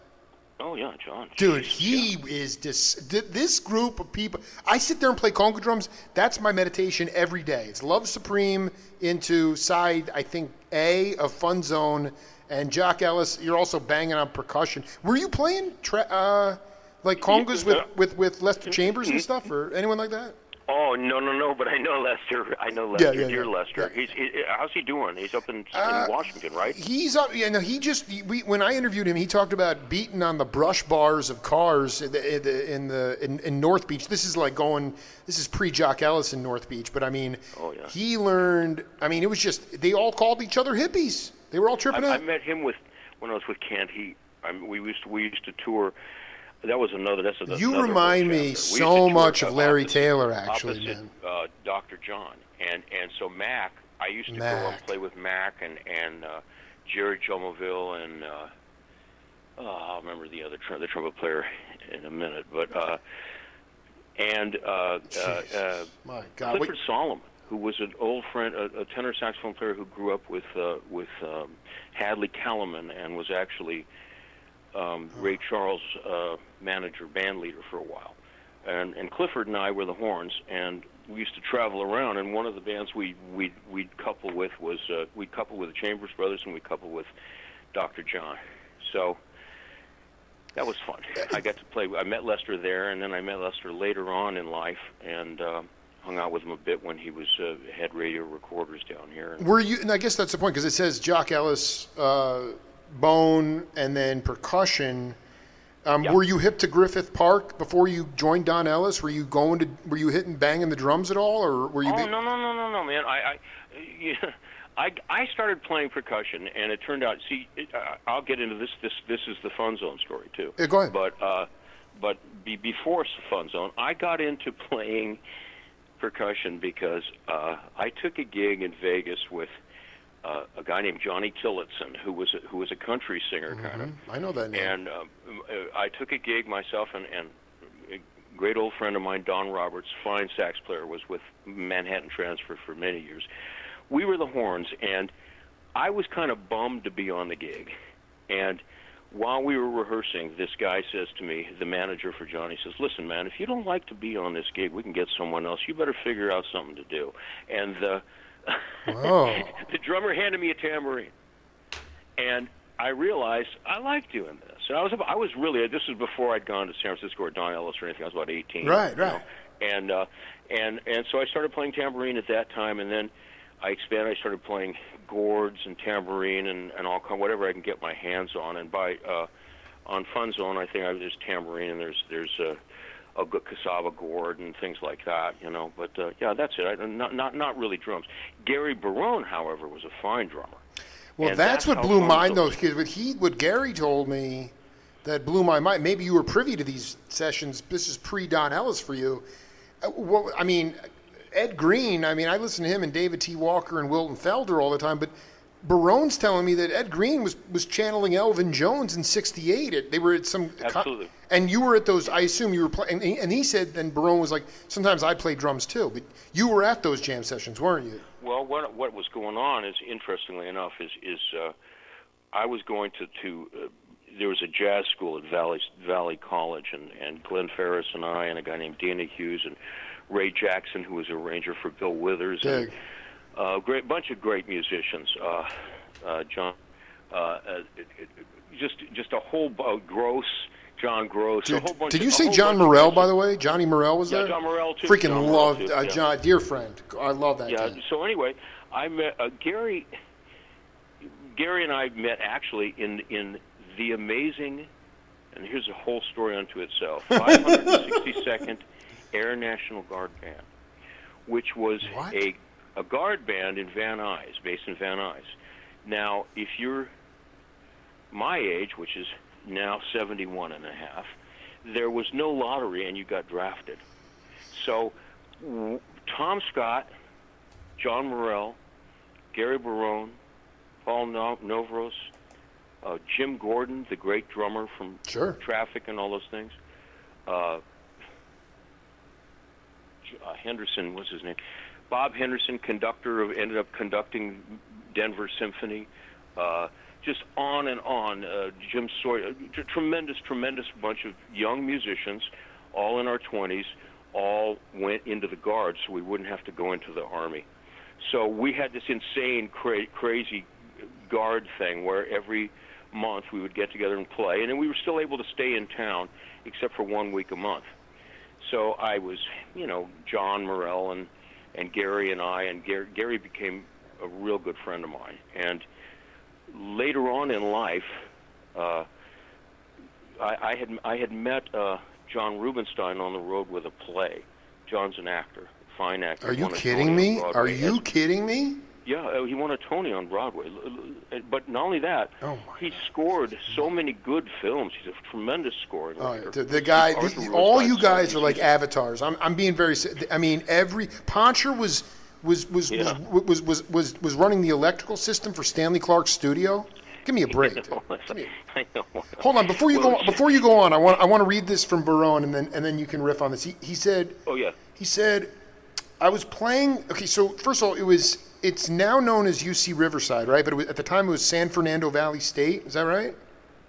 Oh yeah, John. Dude, he is this group of people. I sit there and play conga drums. That's my meditation every day. It's Love Supreme into side, I think, A of Fun Zone, and Jock Ellis. You're also banging on percussion. Were you playing like congas with Lester Chambers and stuff, or anyone like that? Oh no! But I know Lester. Dear Lester. Yeah. How's he doing? He's up in Washington, right? He's up. Yeah, no. When I interviewed him, he talked about beating on the brush bars of cars in North Beach. This is like going. This is pre-Jock Ellis in North Beach, but I mean, he learned. I mean, it was just they all called each other hippies. They were all tripping out. I met him when I was with Kent. We used to tour. That's another. You remind me so much of Larry Taylor, actually, man. Dr. John, and so Mac. I used to go and play with Mac and Jerry Jomoville and I'll remember the trumpet player in a minute, but my God, Clifford Solomon, who was an old friend, a tenor saxophone player who grew up with Hadley Callman and was actually Ray Charles' manager, band leader for a while. And Clifford and I were the horns, and we used to travel around, and one of the bands we'd couple with was we'd couple with the Chambers Brothers, and we'd couple with Dr. John. So that was fun. I got to play. I met Lester there, and then I met Lester later on in life, and hung out with him a bit when he was had radio recorders down here. Were you? And I guess that's the point, because it says Jock Ellis, bone, and then percussion. Were you hip to Griffith Park before you joined Don Ellis? Were you hitting banging the drums at all, or were you? Oh no, man! I started playing percussion, and it turned out. See, I'll get into this. This is the Fun Zone story too. Yeah, go ahead. But before Fun Zone, I got into playing percussion because I took a gig in Vegas with a guy named Johnny Tillotson, who was a country singer, kind of. I know that name. And I took a gig myself, and a great old friend of mine, Don Roberts, fine sax player, was with Manhattan Transfer for many years. We were the horns, and I was kind of bummed to be on the gig. And while we were rehearsing, this guy says to me, the manager for Johnny, says, "Listen, man, if you don't like to be on this gig, we can get someone else. You better figure out something to do." And the drummer handed me a tambourine, and I realized I like doing this. And I was really, this was before I'd gone to San Francisco or Don Ellis or anything. I was about 18. Right. And so I started playing tambourine at that time, and then I expanded. I started playing gourds and tambourine and all whatever I can get my hands on. And on Fun Zone, I think there's tambourine and there's a good cassava gourd and things like that, you know. But yeah, that's it. Not really drums. Gary Barone, however, was a fine drummer. Well, and that's what blew my mind, though, because what Gary told me that blew my mind. Maybe you were privy to these sessions. This is pre-Don Ellis for you. I mean, Ed Green. I mean, I listen to him and David T. Walker and Wilton Felder all the time, but Barone's telling me that Ed Green was channeling Elvin Jones in '68. They were at some absolutely, and you were at those. I assume you were playing. And he said, then Barone was like, sometimes I play drums too, but you were at those jam sessions, weren't you? Well, what was going on is, interestingly enough, is I was going to there was a jazz school at Valley College, and Glenn Ferris and I and a guy named Dana Hughes and Ray Jackson, who was an arranger for Bill Withers. Dig. And, great bunch of great musicians. John just a whole Gross, John Gross, Dude, a whole bunch. Did you of, say John Morrell, by the way? Johnny Morrell was there? Yeah, John Morrell too. Freaking John loved Morrell, too, yeah. John, dear friend. I love that guy. So anyway, I met Gary. Gary and I met actually in the amazing, and here's a whole story unto itself, 562nd Air National Guard Band, which was a guard band in Van Nuys, based in Van Nuys. Now, if you're my age, which is now 71 and a half, there was no lottery and you got drafted. So Tom Scott, John Morrell, Gary Barone, Paul Novros, Jim Gordon, the great drummer from Traffic and all those things, Henderson, what's his name? Bob Henderson, ended up conducting Denver Symphony. Just on and on. Jim Sawyer, tremendous bunch of young musicians, all in our 20s, all went into the Guard so we wouldn't have to go into the Army. So we had this insane, crazy Guard thing where every month we would get together and play, and then we were still able to stay in town except for 1 week a month. So I was, John Morrell and Gary and I, and Gary became a real good friend of mine. And later on in life, I had met John Rubinstein on the road with a play. John's an actor, fine actor. Are you kidding me? Are you kidding me? Yeah, he won a Tony on Broadway. But not only that, he scored so many good films. He's a tremendous scorer. The guy, all you guys are like avatars. I'm being very. I mean, Poncher was running the electrical system for Stanley Clark's studio. Give me a break. I know. Hold on, before you go on, I want to read this from Barone, and then you can riff on this. He said. Oh yeah. He said, I was playing. Okay, so first of all, it's now known as UC Riverside, right? But at the time it was San Fernando Valley State. Is that right?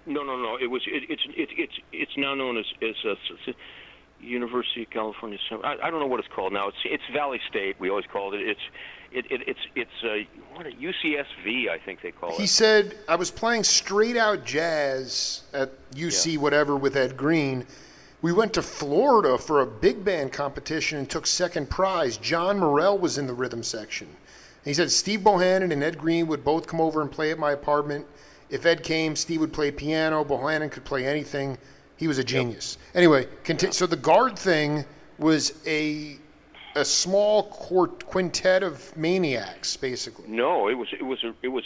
No. It's now known as University of California. I don't know what it's called now. It's Valley State. We always called it. It's UCSV, I think they call it. He said, I was playing straight out jazz at UC whatever with Ed Green. We went to Florida for a big band competition and took second prize. John Morrell was in the rhythm section. And he said Steve Bohannon and Ed Green would both come over and play at my apartment. If Ed came, Steve would play piano. Bohannon could play anything. He was a genius. Yep. Anyway, so the Guard thing was a small quintet of maniacs, basically. No, it was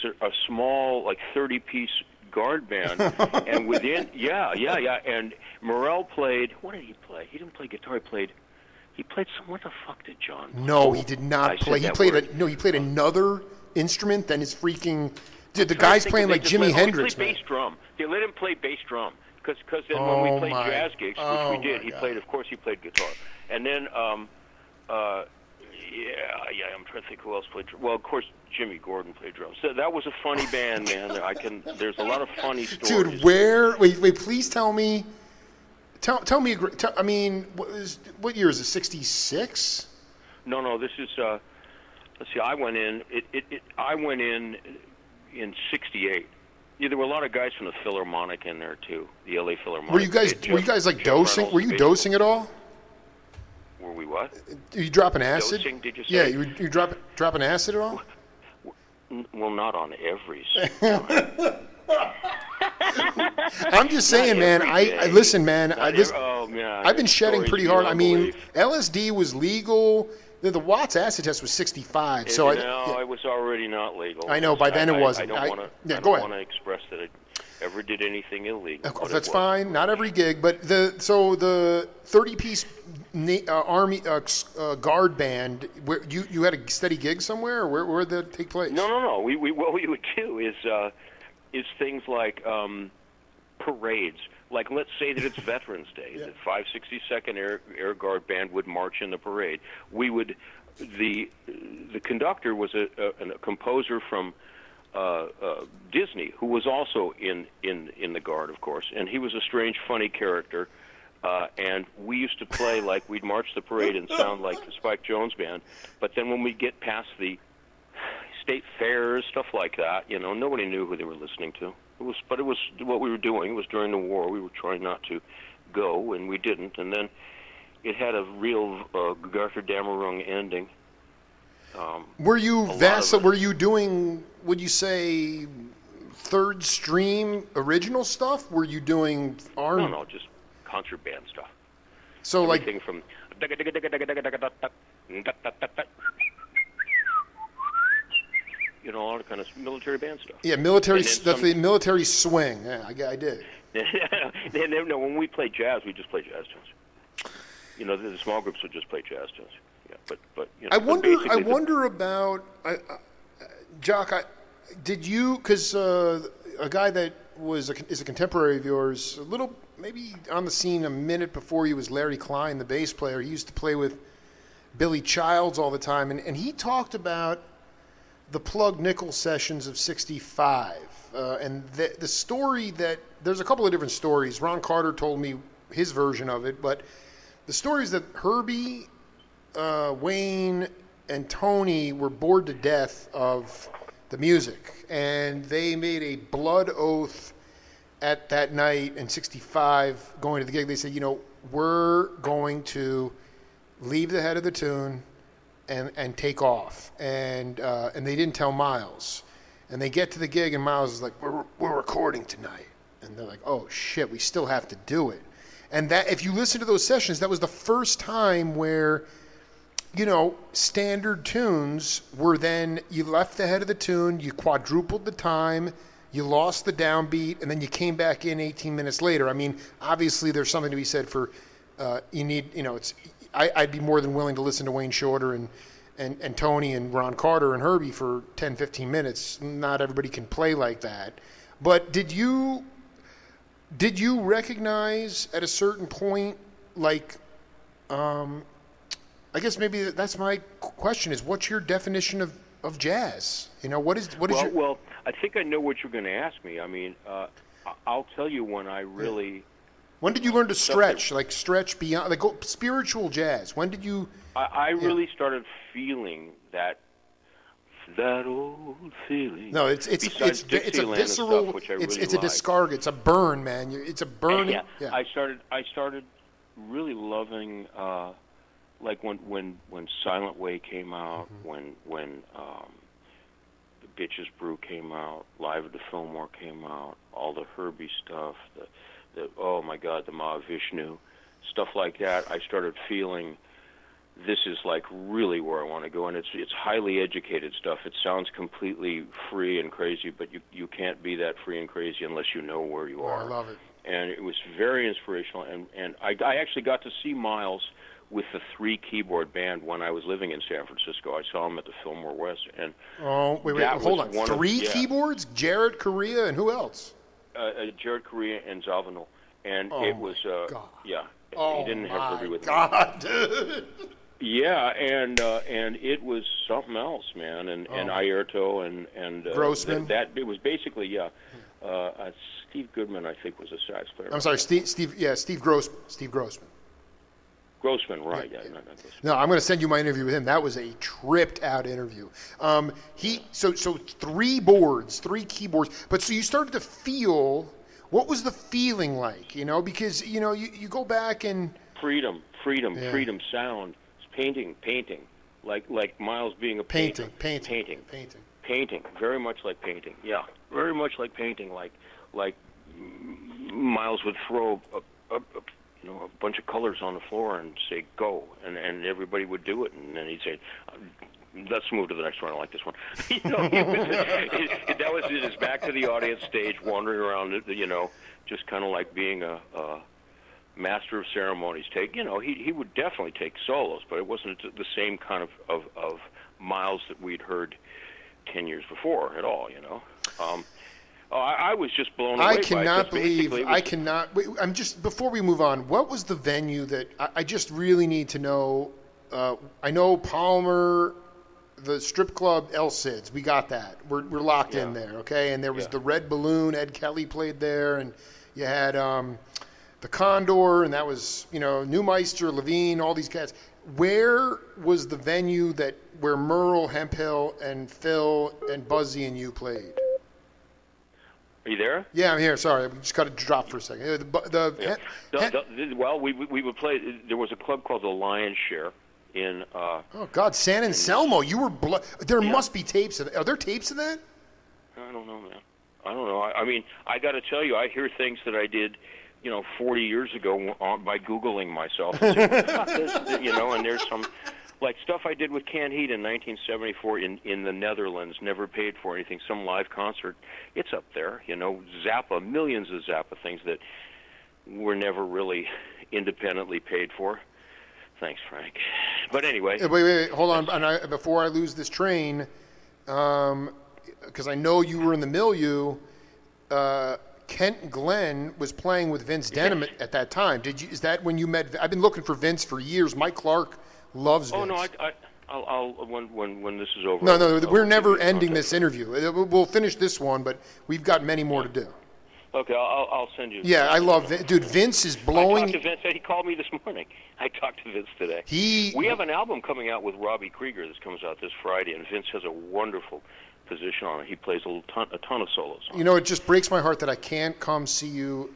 a small, like 30-piece Guard band, and within and Morrell played. What did he play? He didn't play guitar. He played some. What the fuck did John play? No, he did not play. He played another instrument than his freaking. Dude, the guy's playing like Jimi Hendrix. He played bass drum. They let him play bass drum because then when we played jazz gigs, which we did, he played guitar, and then I'm trying to think who else played drums. Well, of course, Jimmy Gordon played drums. So that was a funny band, man. There's a lot of funny stories. Dude, wait, please tell me. Tell me. I mean, what year is it? 66? No. This is. Let's see. I went in. I went in 68. Yeah, there were a lot of guys from the Philharmonic in there too. The LA Philharmonic. Were you guys like dosing? Were you dosing at all? Were we what? Are you dropping acid? Dosing, did you say? Yeah, you dropping acid at all? Well, not on every. I'm just saying, man. I listen, man. Man. I've been shedding pretty hard. I mean, LSD was legal. The Watts acid test was 65. It was already not legal. I know. By then it wasn't. I don't want to express that I ever did anything illegal. That's fine. Not every gig, but the 30-piece Army Guard band. Where you had a steady gig somewhere, or where did that take place? No. What we would do is things like parades. Like, let's say that it's Veterans Day. The 562nd Air Guard Band would march in the parade. We would, the conductor was a composer from Disney, who was also in the Guard, of course, and he was a strange, funny character. And we used to play like we'd march the parade and sound like the Spike Jones Band. But then when we get past the state fairs, stuff like that. Nobody knew who they were listening to. But it was what we were doing. It was during the war. We were trying not to go, and we didn't. And then it had a real Garter Damerung ending. Were you doing, would you say, third stream original stuff? Were you doing No, just concert band stuff. So everything from all the kind of military band stuff. Yeah, military stuff. The military swing. Yeah, I did. No, when we played jazz, we just played jazz tunes. The small groups would just play jazz tunes. Yeah, but I wonder about Jock. Did you? Because a guy that is a contemporary of yours, a little maybe on the scene a minute before you was Larry Klein, the bass player. He used to play with Billy Childs all the time, and he talked about the Plug Nickel sessions of '65, and the story that there's a couple of different stories. Ron Carter told me his version of it, but the stories that Herbie, Wayne, and Tony were bored to death of the music, and they made a blood oath at that night in '65 going to the gig. They said, we're going to leave the head of the tune and take off, and they didn't tell Miles, and they get to the gig, and Miles is like, we're recording tonight, and they're like, oh shit, we still have to do it. And that, if you listen to those sessions, that was the first time where standard tunes were then, you left the head of the tune, you quadrupled the time, you lost the downbeat, and then you came back in 18 minutes later. I mean, obviously there's something to be said for, I'd be more than willing to listen to Wayne Shorter and Tony and Ron Carter and Herbie for 10, 15 minutes. Not everybody can play like that. But did you recognize at a certain point, I guess maybe that's my question is, what's your definition of jazz? What is your... Well, I think I know what you're going to ask me. I mean, I'll tell you when I really... Yeah. When did you learn to stretch, stretch beyond, go spiritual jazz? When did you... I really started feeling that old feeling. No, it's a visceral, it's a discard, it's a burn, man. It's a burning. Yeah. I started really loving, when Silent Way came out, when the Bitches Brew came out, Live at the Fillmore came out, all the Herbie stuff, oh my God, the Mahavishnu, stuff like that. I started feeling this is really where I want to go, and it's highly educated stuff. It sounds completely free and crazy, but you can't be that free and crazy unless you know where you are. I love it. And it was very inspirational, and I actually got to see Miles with the 3-keyboard band when I was living in San Francisco. I saw him at the Fillmore West, and wait, hold on, 3 keyboards? Jarrett Correa and who else? Jared Correa and Zalvinul, and it was God. Yeah. Oh, he didn't have Herbie with God, me. Dude. Yeah, and it was something else, man. And Ayrto and Grossman. That it was basically Steve Goodman, I think, was a sax player. I'm sorry, Steve Grossman. Steve Grossman. Grossman, right? Yeah. No, I'm going to send you my interview with him. That was a tripped out interview. So 3 boards, 3 keyboards. But so you started to feel, what was the feeling like? Because you go back and freedom sound, painting, like Miles being a painting, very much like painting. Yeah, very much like painting. Like Miles would throw a bunch of colors on the floor and say go, and everybody would do it, and then he'd say, let's move to the next one. I like this one. That was his back to the audience stage, wandering around, just kind of like being a master of ceremonies. He would definitely take solos, but it wasn't the same kind of Miles that we'd heard 10 years before at all. I was just blown away. I cannot believe. I'm just, before we move on, what was the venue that I just really need to know? I know Palmer, the strip club, El Cid's. We got that. We're locked in there, okay? And there was the Red Balloon. Ed Kelly played there, and you had the Condor, and that was Neumeister, Levine, all these cats. Where was the venue where Merle, Hemphill, and Phil and Buzzy and you played? Are you there? Yeah, I'm here. Sorry, we just got to drop for a second. Well, we would play. There was a club called the Lion's Share in. Oh God, San Anselmo! You were. There must be tapes of. Are there tapes of that? I don't know, man. I don't know. I mean, I got to tell you, I hear things that I did, 40 years ago by Googling myself. And there's some, like stuff I did with Canned Heat in 1974 in the Netherlands, never paid for anything, some live concert. It's up there, Zappa, millions of Zappa things that were never really independently paid for. Thanks, Frank. But anyway. Wait, hold on. Before I lose this train, because I know you were in the milieu, Kent Glenn was playing with Vince Denim at that time. Is that when you met? I've been looking for Vince for years. Mike Clark loves Vince. Oh no, I'll when this is over. No, we're never ending this interview. We'll finish this one, but we've got many more to do. Okay, I'll send you. Yeah, I love Vince. Dude, Vince is blowing. I talked to Vince. He called me this morning. I talked to Vince today. We have an album coming out with Robbie Krieger that comes out this Friday, and Vince has a wonderful position on it. He plays a ton of solos on it just breaks my heart that I can't come see you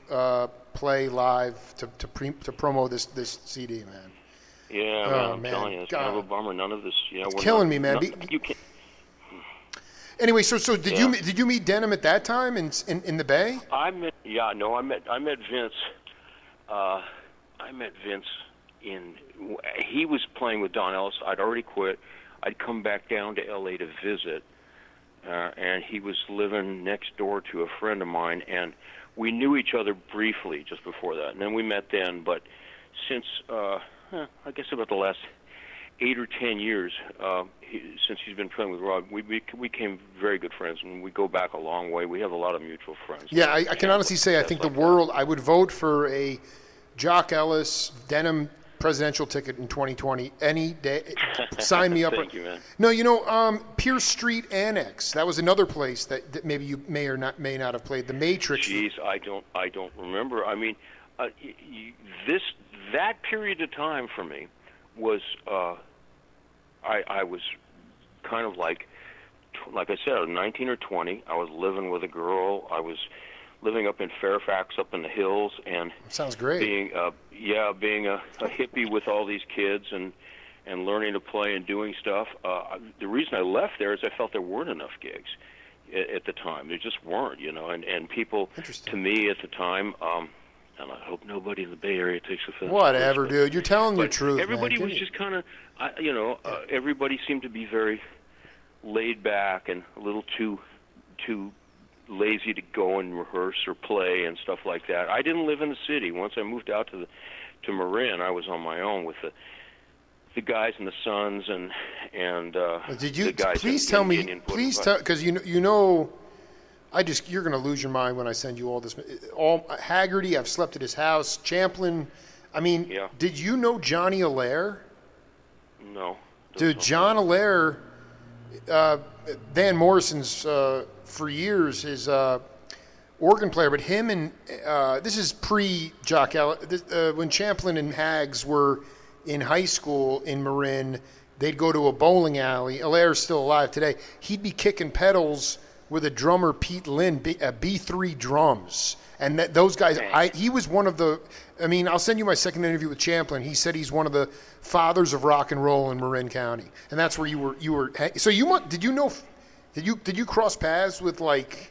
play live to promo this CD, man. Yeah, I'm telling you, it's kind of a bummer. None of this, it's killing me, man. You can't. Anyway, so did you meet Denim at that time in the Bay? I met Vince. I met Vince he was playing with Don Ellis. I'd already quit. I'd come back down to L.A. to visit. And he was living next door to a friend of mine, and we knew each other briefly just before that. And then we met then, but since, I guess about the last 8 or 10 years, since he's been playing with Rob, we became very good friends, and we go back a long way. We have a lot of mutual friends. Yeah, I can honestly say I think the world, I would vote for a Jock Ellis Denim presidential ticket in 2020 any day. Sign me up. Thank you, man. No, Pierce Street Annex. That was another place that maybe you may not have played. The Matrix. Jeez, I don't remember. I mean, that period of time for me was I was kind of like I said, I was 19 or 20. I was living with a girl. I was living up in Fairfax, up in the hills, and sounds great. Being a hippie with all these kids and learning to play and doing stuff. The reason I left there is I felt there weren't enough gigs at the time. There just weren't, and people to me at the time. And I hope nobody in the Bay Area takes offense. Whatever, dude. You're telling the truth. Everybody was just kind of, everybody seemed to be very laid back and a little too lazy to go and rehearse or play and stuff like that. I didn't live in the city. Once I moved out to Marin, I was on my own with the guys and the Sons and did you the guys please in, tell in, me in please tell because you're going to lose your mind when I send you all this. All Haggerty, I've slept at his house. Champlin, I mean, yeah. Did you know Johnny Allaire? No. Dude, John Allaire, Van Morrison's for years his organ player, but him and this is pre-Jock Ellis. When Champlin and Hags were in high school in Marin, they'd go to a bowling alley. Allaire's still alive today. He'd be kicking pedals with a drummer, Pete Lynn, B3 drums. And those guys, he was one of the, I'll send you my second interview with Champlin. He said he's one of the fathers of rock and roll in Marin County. And that's where you were. So did you cross paths with like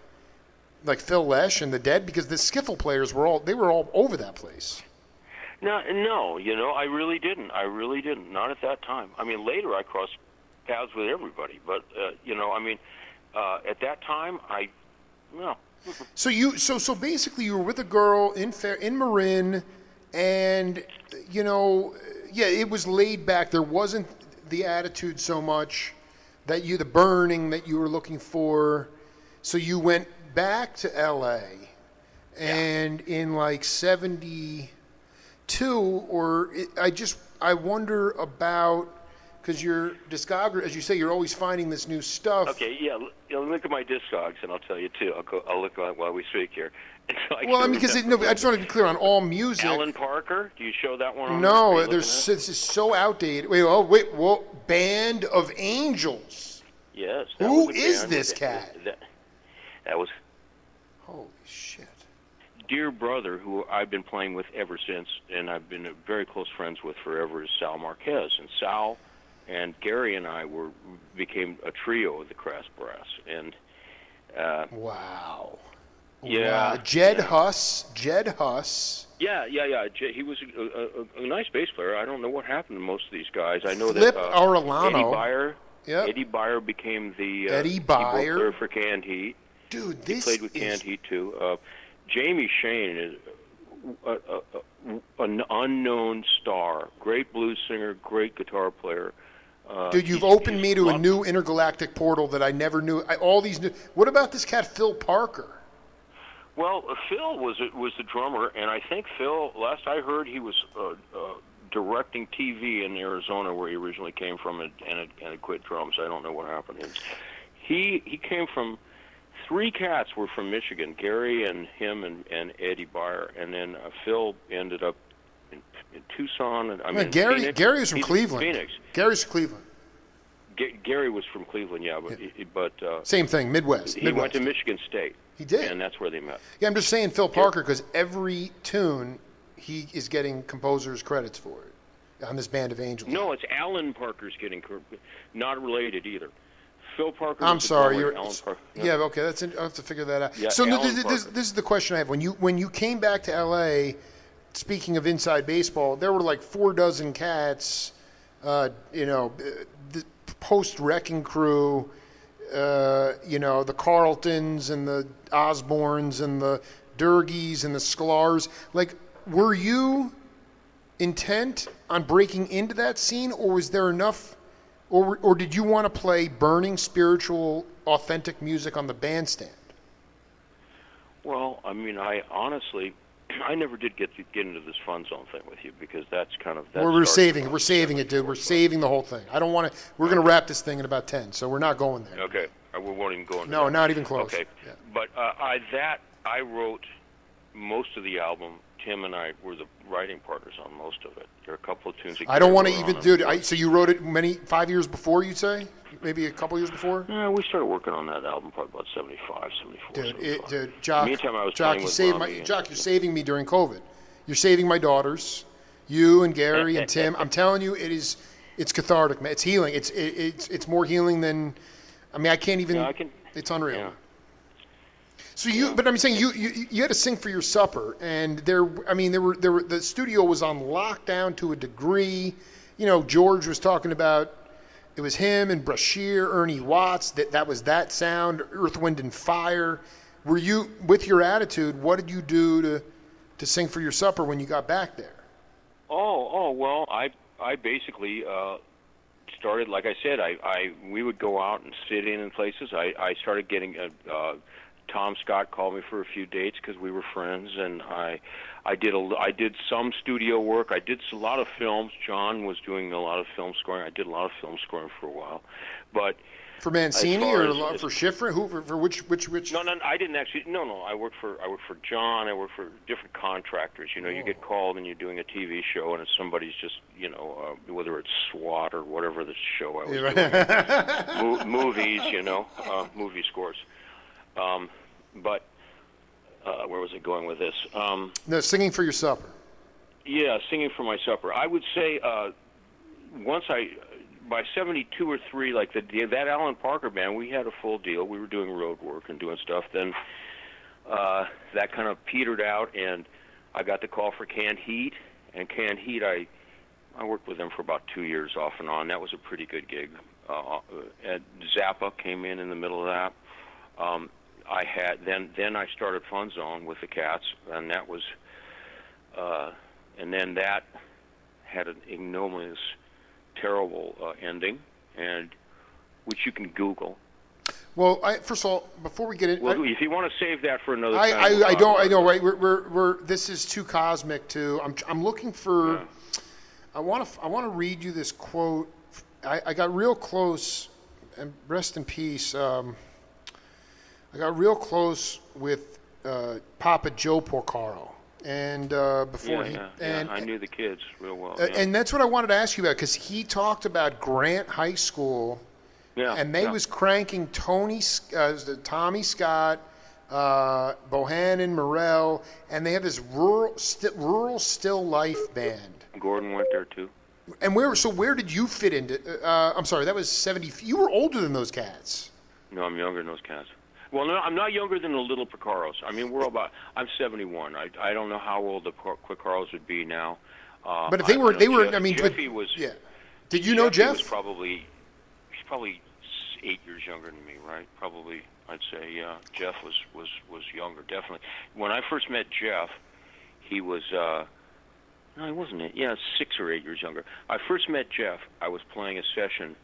Phil Lesh and the Dead? Because the skiffle players were all over that place. No, I really didn't. Not at that time. Later I crossed paths with everybody. But, at that time, no. So basically, you were with a girl in Marin, and it was laid back. There wasn't the attitude so much the burning that you were looking for. So you went back to L.A. and in like 72, I wonder about Because your discography, as you say, you're always finding this new stuff. Okay, yeah. Look at my Discogs, and I'll tell you too. I'll look while we speak here. So I mean, because I just want to be clear on all music. Alan Parker, do you show that one? No, this is so outdated. Whoa, Band of Angels. Yes. Who is this cat? That was. Holy shit. Dear brother, who I've been playing with ever since, and I've been very close friends with forever, is Sal Marquez, and Sal. And Gary and I became a trio of the Crass Brass, and wow, yeah, wow. Jed Huss. Yeah. He was a nice bass player. I don't know what happened to most of these guys. I know Flip that Arellano. Eddie Byer. Yep. Eddie Byer became the Eddie keyboard Byer player for Canned Heat. Dude, he played with Canned Heat too. Jamie Shane is an unknown star. Great blues singer, great guitar player. Dude, you've opened me to a new intergalactic portal that I never knew. What about this cat, Phil Parker? Well, Phil was the drummer, and I think Phil, last I heard, he was directing TV in Arizona, where he originally came from, and had quit drums. I don't know what happened. He came from. 3 cats were from Michigan, Gary and him and Eddie Byer, and then Phil ended up in Tucson. And Gary was from Cleveland. Phoenix. Gary's from Cleveland. Gary was from Cleveland, yeah, but same thing, Midwest. He went to Michigan State. He did, and that's where they met. Yeah, I'm just saying Phil Parker because every tune he is getting composers' credits for it on this Band of Angels. No, it's Alan Parker's getting not related either. Phil Parker. I'm sorry, Alan Parker. No. Yeah, okay, I'll have to figure that out. Yeah, so this is the question I have. When you came back to L.A., speaking of inside baseball, there were like 4 dozen cats, the post-Wrecking Crew, the Carltons and the Osbornes and the Durgees and the Sklars. Like, were you intent on breaking into that scene, or was there enough... Or did you want to play burning, spiritual, authentic music on the bandstand? Well, I mean, I never did get into this fun zone thing with you because that's kind of... We're saving it, dude. We're saving the whole thing. I don't want to... We're going to wrap this thing in about 10, so we're not going there. Okay. We won't even go into No, that. not even close. Okay. Yeah. But I wrote most of the album. Tim and I were the writing partners on most of it. There are a couple of tunes. I don't want to even do it. So you wrote it 5 years before, you'd say? Maybe a couple years before? Yeah, we started working on that album probably about 75, 74. Dude, Jock, meantime, I was Jock, playing with Bobby Jock, you're saving me during COVID. You're saving my daughters, you and Gary and Tim. I'm telling you, it's cathartic, man. It's healing. It's more healing than, I mean, I can't even. Yeah, it's unreal. Yeah. So but I'm saying you had to sing for your supper, and the studio was on lockdown to a degree. George was talking about it was him and Brashear, Ernie Watts. That was that sound, Earth, Wind and Fire. Were you, with your attitude, what did you do to sing for your supper when you got back there? Well, I basically started, like I said, we would go out and sit in places. I started getting Tom Scott called me for a few dates because we were friends, and I did some studio work. I did a lot of films. John was doing a lot of film scoring. I did a lot of film scoring for a while, but for Mancini or for Schifrin? Who for which? No, I didn't actually. No. I worked for John. I worked for different contractors. You get called and you're doing a TV show, and it's somebody's just whether it's SWAT or whatever the show I was doing, movies, movie scores. But where was I going with this? No, singing for your supper. Yeah, singing for my supper. I would say by 72 or 3, like that Alan Parker band, we had a full deal. We were doing road work and doing stuff. Then that kind of petered out, and I got the call for Canned Heat. And Canned Heat, I worked with them for about 2 years off and on. That was a pretty good gig. And Zappa came in the middle of that. I had then I started Fun Zone with the Cats, and that was and then that had an ignominious, terrible ending, and which you can Google. Well, first of all, before we get in, if you want to save that for another time, I know, right? We're this is too cosmic. I'm looking for. Yeah. I want to read you this quote I got real close, and rest in peace. I got real close with Papa Joe Porcaro, and before I knew the kids real well. And that's what I wanted to ask you about, because he talked about Grant High School, and they was cranking Tommy Scott, Bohannon, Morell, and they had this rural still life band. Gordon went there too. And where did you fit into? I'm sorry, that was 70. You were older than those cats. No, I'm younger than those cats. Well, no, I'm not younger than the little Porcaros. I mean, I'm 71. I don't know how old the Porcaros would be now. But if they were, I mean, Jeffy was. Yeah. Did you know Jeff? He's probably 8 years younger than me, right? Probably, I'd say. Yeah, Jeff was younger, definitely. When I first met Jeff, he was. No, he wasn't. 6 or 8 years younger. I first met Jeff. I was playing a session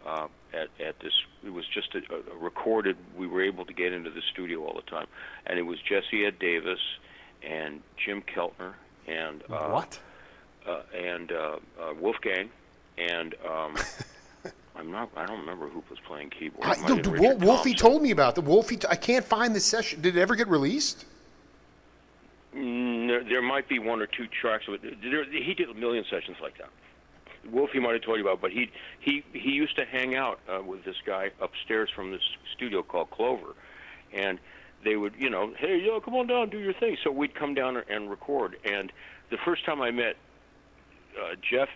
at this. It was just a recorded. We were able to get into the studio all the time, and it was Jesse Ed Davis and Jim Keltner and Wolfgang and I don't remember who was playing keyboard. Wolfie told me about the Wolfie. I can't find the session. Did it ever get released? There might be one or two tracks. He did a million sessions like that. Wolfie might have told you about, but he used to hang out with this guy upstairs from this studio called Clover, and they would, hey, come on down, do your thing. So we'd come down and record. And the first time I met Jeff,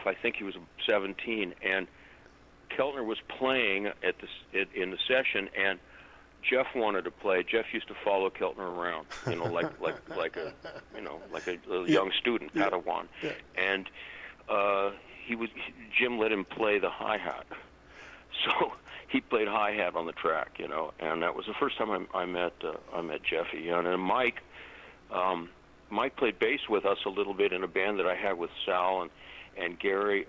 I think he was 17, and Keltner was playing in the session, and Jeff wanted to play. Jeff used to follow Keltner around, like a young student, Padawan, and Jim let him play the hi-hat, so he played hi-hat on the track, and that was the first time I met Jeffy. And then Mike played bass with us a little bit in a band that I had with Sal and Gary.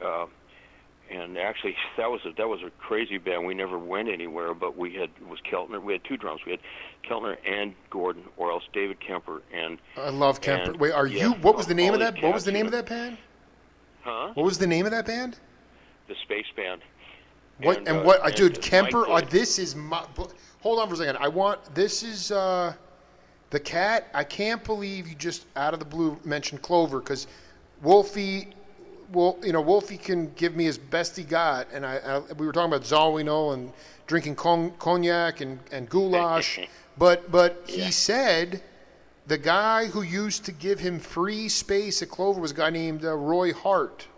And actually, that was a crazy band. We never went anywhere, but it was Keltner. We had two drums. We had Keltner and Gordon, or else David Kemper. And I love Kemper. Wait, what was the name of that? What was the name of that band? Huh? What was the name of that band? The Space Band. What dude? Kemper. This is my. Hold on for a second. This is the cat. I can't believe you just out of the blue mentioned Clover, because Wolfie. Well, Wolfie can give me his best he got, and we were talking about Zawinul and drinking cognac and goulash, but he said the guy who used to give him free space at Clover was a guy named Roy Hart.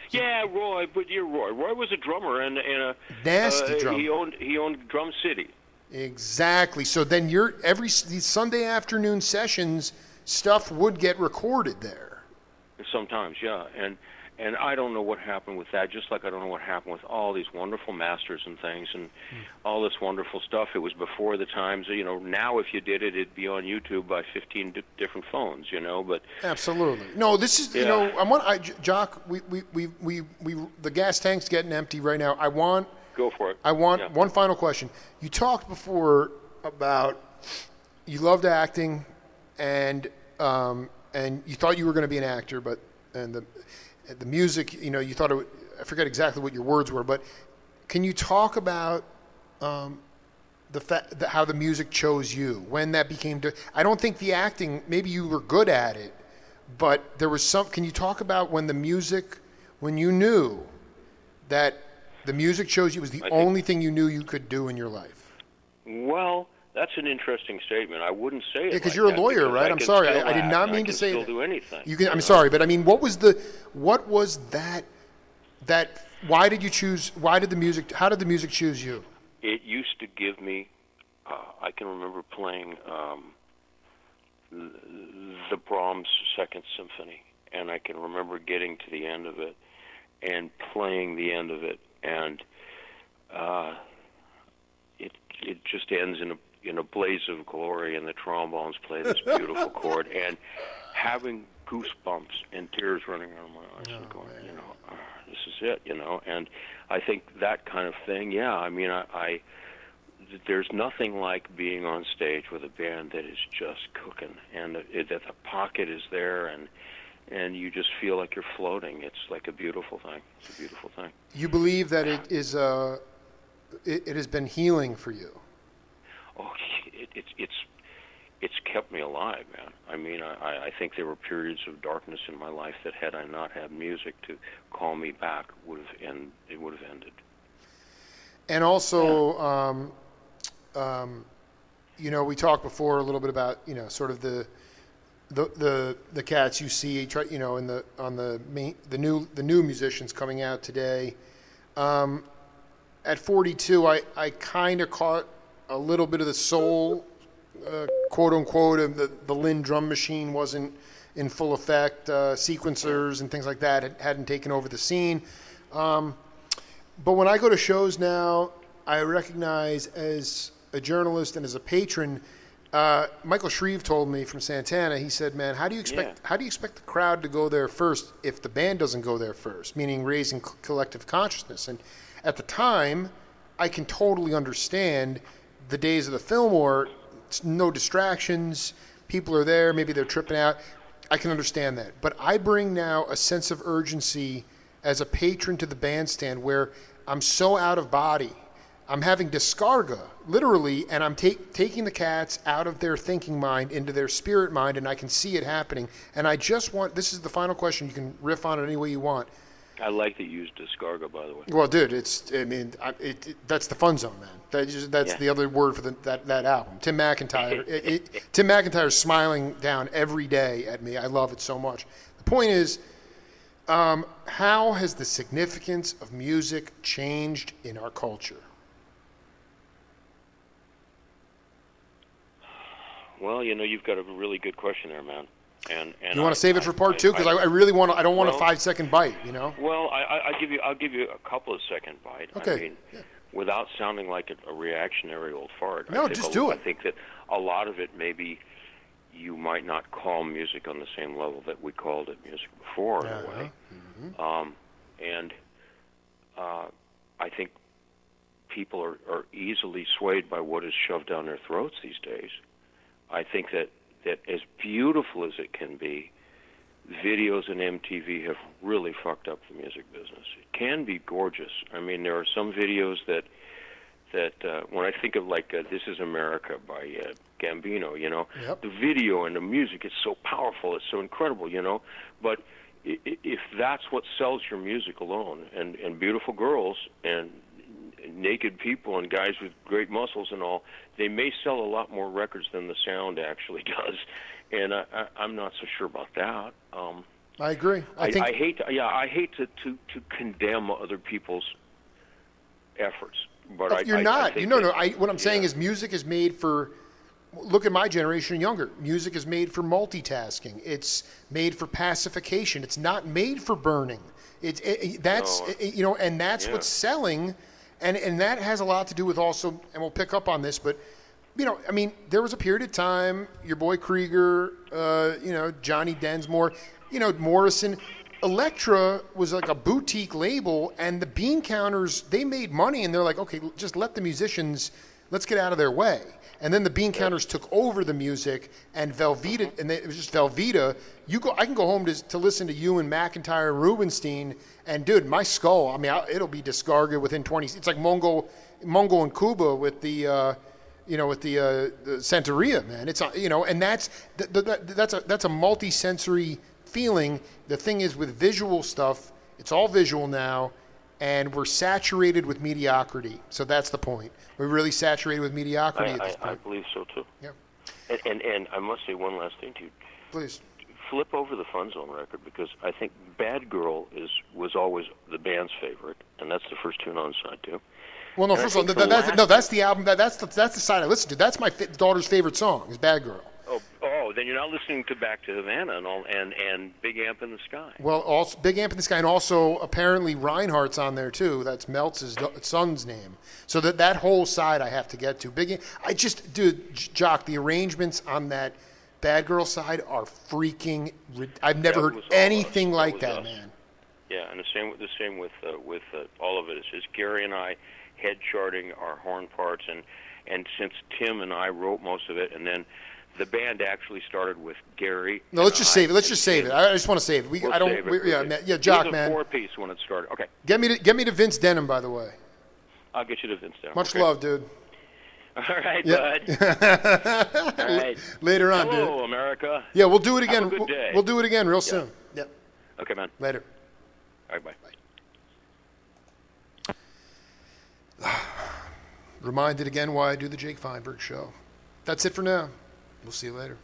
Yeah, Roy, but you're Roy. Roy was a drummer and a nasty drummer. He owned Drum City. Exactly. So then these Sunday afternoon sessions, stuff would get recorded there. Sometimes, yeah, and I don't know what happened with that, just like I don't know what happened with all these wonderful masters and things and all this wonderful stuff. It was before the times, now if you did it, it'd be on YouTube by 15 different phones, but... Absolutely. No, this is, Jock, we the gas tank's getting empty right now. Go for it. I want one final question. You talked before about you loved acting and you thought you were going to be an actor, but the music, you thought I forget exactly what your words were, but can you talk about the fact that how the music chose you, when that became I don't think the acting, maybe you were good at it, but there was can you talk about when you knew that the music chose you was the only thing you knew you could do in your life? Well, that's an interesting statement. I wouldn't say it. Yeah, because you're a lawyer, right? I'm sorry. I did not mean to say that. I can still do anything. I'm sorry, but I mean, what was that? Why did you choose? How did the music choose you? It used to give me. I can remember playing the Brahms Second Symphony, and I can remember getting to the end of it and playing the end of it, and it just ends in a blaze of glory, and the trombones play this beautiful chord, and having goosebumps and tears running down my eyes, and going, this is it, and I think that kind of thing, I there's nothing like being on stage with a band that is just cooking, and that the pocket is there, and and you just feel like you're floating. It's like a beautiful thing. It's a beautiful thing. You believe that it is it has been healing for you? Oh, it's kept me alive, man. I mean, I think there were periods of darkness in my life that had I not had music to call me back, it would have ended. And also, you know, we talked before a little bit about, you know, sort of the cats you see, you know, in the new musicians coming out today. At 42, I kind of caught a little bit of the soul, quote unquote, of the Lynn drum machine wasn't in full effect. Sequencers and things like that hadn't taken over the scene. But when I go to shows now, I recognize as a journalist and as a patron, Michael Shreve told me from Santana, he said, man, how do you expect the crowd to go there first if the band doesn't go there first, meaning raising collective consciousness? And at the time, I can totally understand the days of the Fillmore, no distractions, people are there, maybe they're tripping out. I can understand that. But I bring now a sense of urgency as a patron to the bandstand where I'm so out of body. I'm having discarga, literally, and I'm taking the cats out of their thinking mind into their spirit mind, and I can see it happening. And I just want, this is the final question, you can riff on it any way you want. I like that you used discarga, by the way. Well, dude, that's the fun zone, man. That's the other word for that album. Tim McIntyre. Tim McIntyre's smiling down every day at me. I love it so much. The point is, how has the significance of music changed in our culture? Well, you know, you've got a really good question there, man. And you want to save it for part two? Because I really want to. I don't want a 5-second bite. You know. Well, I'll give you a couple of second bite. Okay. I mean, without sounding like a reactionary old fart. No, just do it. I think that a lot of it maybe you might not call music on the same level that we called it music before in a way. Mm-hmm. I think people are easily swayed by what is shoved down their throats these days. I think that as beautiful as it can be, videos and MTV have really fucked up the music business. It can be gorgeous. I mean, there are some videos that when I think of like This Is America by Gambino, you know, the video and the music is so powerful, it's so incredible, you know, but if that's what sells your music alone, and beautiful girls and naked people and guys with great muscles and all, they may sell a lot more records than the sound actually does, and I'm not so sure about that. I agree. I hate to condemn other people's efforts, but you're not. What I'm saying Yeah. is music is made for. Look at my generation and younger. Music is made for multitasking. It's made for pacification. It's not made for burning. That's what's selling. And that has a lot to do with also, and we'll pick up on this, but, you know, I mean, there was a period of time, your boy Krieger, Johnny Densmore, you know, Morrison, Elektra was like a boutique label, and the bean counters, they made money, and they're like, okay, just let the musicians, let's get out of their way. And then the bean counters took over the music, and Velveeta, and it was just Velveeta. I can go home to listen to you and McIntyre and Rubinstein, and dude, my skull, I mean, it'll be discarded within 20. It's like Mongo and Cuba with the Santeria, man. It's and that's a multi-sensory feeling. The thing is with visual stuff, it's all visual now. And we're saturated with mediocrity. So that's the point. We're really saturated with mediocrity at this point. I believe so, too. Yeah. And I must say one last thing to you. Please. Flip over the Fun Zone record, because I think Bad Girl was always the band's favorite, and that's the first tune on side 2. Well, no, first of all, that's the album. That's the side I listen to. That's my daughter's favorite song, is Bad Girl. Oh, then you're not listening to Back to Havana and Big Amp in the Sky. Well, also Big Amp in the Sky, and also apparently Reinhardt's on there too. That's Meltz's son's name. So that whole side I have to get to. Dude, Jock, the arrangements on that Bad Girl side are freaking. I've never heard anything like that, man. Yeah, and the same with all of it. It's just Gary and I head charting our horn parts, and And since Tim and I wrote most of it, and then the band actually started with Gary. No, let's just save it. Let's just save it. I just want to save it. We'll I don't. save it. Yeah, Jock, it was man. a 4-piece when it started. Okay. Get me to Vince Denim, by the way. I'll get you to Vince Denim. Much okay. love, dude. All right, yep. bud. All right. Later on, dude. Hello, America. Yeah, we'll do it again. Have a good day. We'll do it again real soon. Yep. Okay, man. Later. All right, bye. Reminded again why I do the Jake Feinberg Show. That's it for now. We'll see you later.